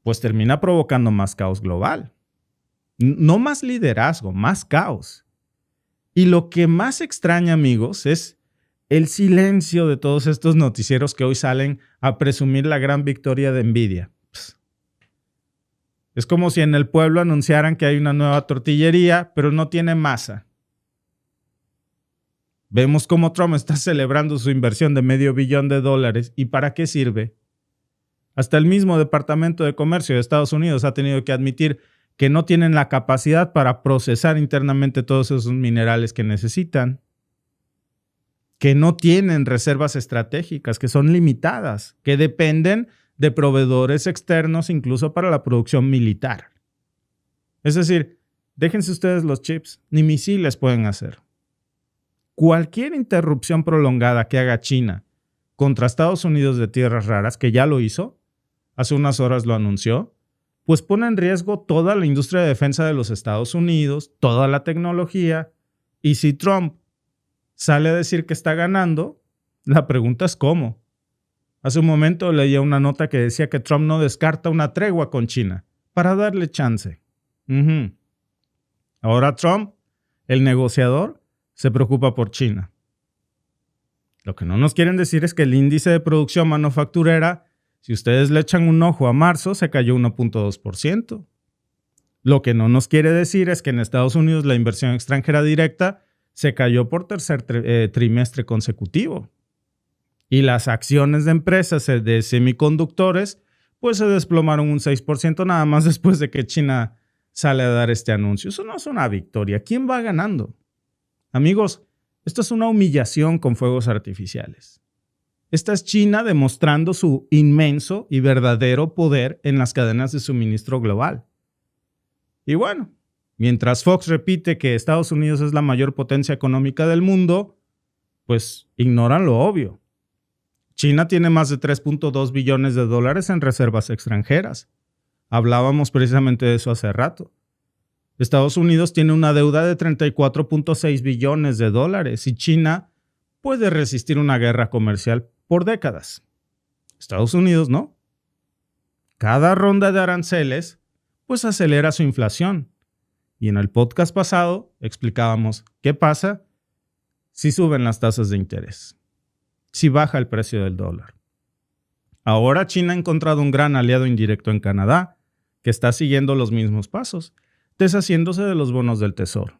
pues termina provocando más caos global. No más liderazgo, más caos. Y lo que más extraña, amigos, es el silencio de todos estos noticieros que hoy salen a presumir la gran victoria de Nvidia. Es como si en el pueblo anunciaran que hay una nueva tortillería, pero no tiene masa. Vemos cómo Trump está celebrando su inversión de $500 millones. ¿Y para qué sirve? Hasta el mismo Departamento de Comercio de Estados Unidos ha tenido que admitir que no tienen la capacidad para procesar internamente todos esos minerales que necesitan, que no tienen reservas estratégicas, que son limitadas, que dependen de proveedores externos incluso para la producción militar. Es decir, déjense ustedes los chips, ni misiles pueden hacer. Cualquier interrupción prolongada que haga China contra Estados Unidos de tierras raras, que ya lo hizo, hace unas horas lo anunció, pues pone en riesgo toda la industria de defensa de los Estados Unidos, toda la tecnología. Y si Trump sale a decir que está ganando, la pregunta es ¿cómo? Hace un momento leía una nota que decía que Trump no descarta una tregua con China para darle chance. Ahora Trump, el negociador, se preocupa por China. Lo que no nos quieren decir es que el índice de producción manufacturera, si ustedes le echan un ojo a marzo, se cayó 1.2%. Lo que no nos quiere decir es que en Estados Unidos la inversión extranjera directa se cayó por tercer trimestre consecutivo. Y las acciones de empresas de semiconductores pues se desplomaron un 6% nada más después de que China sale a dar este anuncio. Eso no es una victoria. ¿Quién va ganando? Amigos, esto es una humillación con fuegos artificiales. Esta es China demostrando su inmenso y verdadero poder en las cadenas de suministro global. Y bueno, mientras Fox repite que Estados Unidos es la mayor potencia económica del mundo, pues ignoran lo obvio. China tiene más de $3.2 billones en reservas extranjeras. Hablábamos precisamente de eso hace rato. Estados Unidos tiene una deuda de $34.6 billones y China puede resistir una guerra comercial por décadas. Estados Unidos no. Cada ronda de aranceles pues acelera su inflación. Y en el podcast pasado explicábamos qué pasa si suben las tasas de interés, si baja el precio del dólar. Ahora China ha encontrado un gran aliado indirecto en Canadá que está siguiendo los mismos pasos, deshaciéndose de los bonos del tesoro.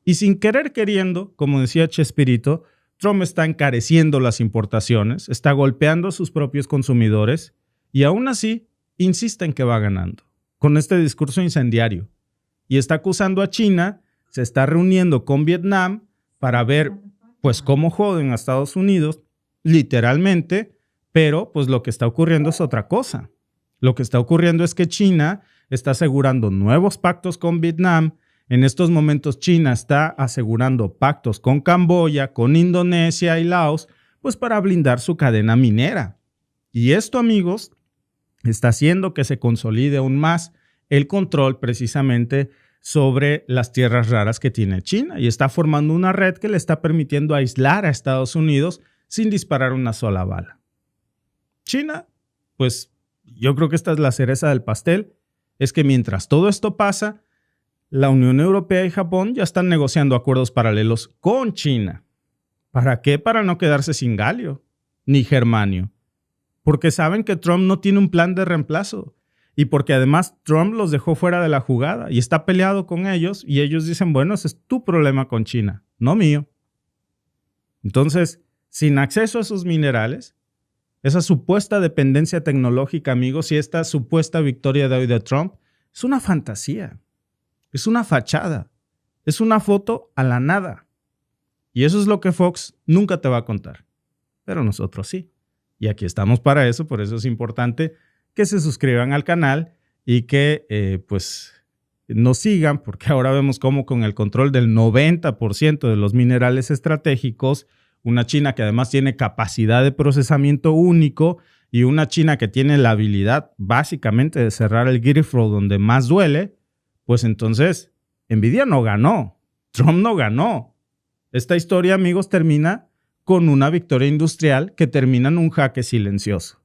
Y sin querer queriendo, como decía Chespirito, Trump está encareciendo las importaciones, está golpeando a sus propios consumidores y aún así insiste en que va ganando, con este discurso incendiario. Y está acusando a China, se está reuniendo con Vietnam para ver pues cómo joden a Estados Unidos, literalmente, pero pues lo que está ocurriendo es otra cosa. Lo que está ocurriendo es que China está asegurando nuevos pactos con Vietnam. En estos momentos China está asegurando pactos con Camboya, con Indonesia y Laos, pues para blindar su cadena minera. Y esto, amigos, está haciendo que se consolide aún más el control precisamente sobre las tierras raras que tiene China y está formando una red que le está permitiendo aislar a Estados Unidos sin disparar una sola bala. China, pues yo creo que esta es la cereza del pastel, es que mientras todo esto pasa, la Unión Europea y Japón ya están negociando acuerdos paralelos con China. ¿Para qué? Para no quedarse sin galio, ni germanio. Porque saben que Trump no tiene un plan de reemplazo. Y porque además Trump los dejó fuera de la jugada y está peleado con ellos. Y ellos dicen, bueno, ese es tu problema con China, no mío. Entonces, sin acceso a esos minerales, esa supuesta dependencia tecnológica, amigos, y esta supuesta victoria de hoy de Trump, es una fantasía. Es una fachada. Es una foto a la nada. Y eso es lo que Fox nunca te va a contar. Pero nosotros sí. Y aquí estamos para eso. Por eso es importante que se suscriban al canal y que pues nos sigan, porque ahora vemos cómo con el control del 90% de los minerales estratégicos, una China que además tiene capacidad de procesamiento único y una China que tiene la habilidad básicamente de cerrar el grifo donde más duele, pues entonces Nvidia no ganó, Trump no ganó. Esta historia, amigos, termina con una victoria industrial que termina en un jaque silencioso.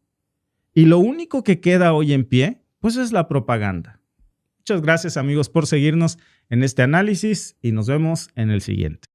Y lo único que queda hoy en pie, pues es la propaganda. Muchas gracias, amigos, por seguirnos en este análisis y nos vemos en el siguiente.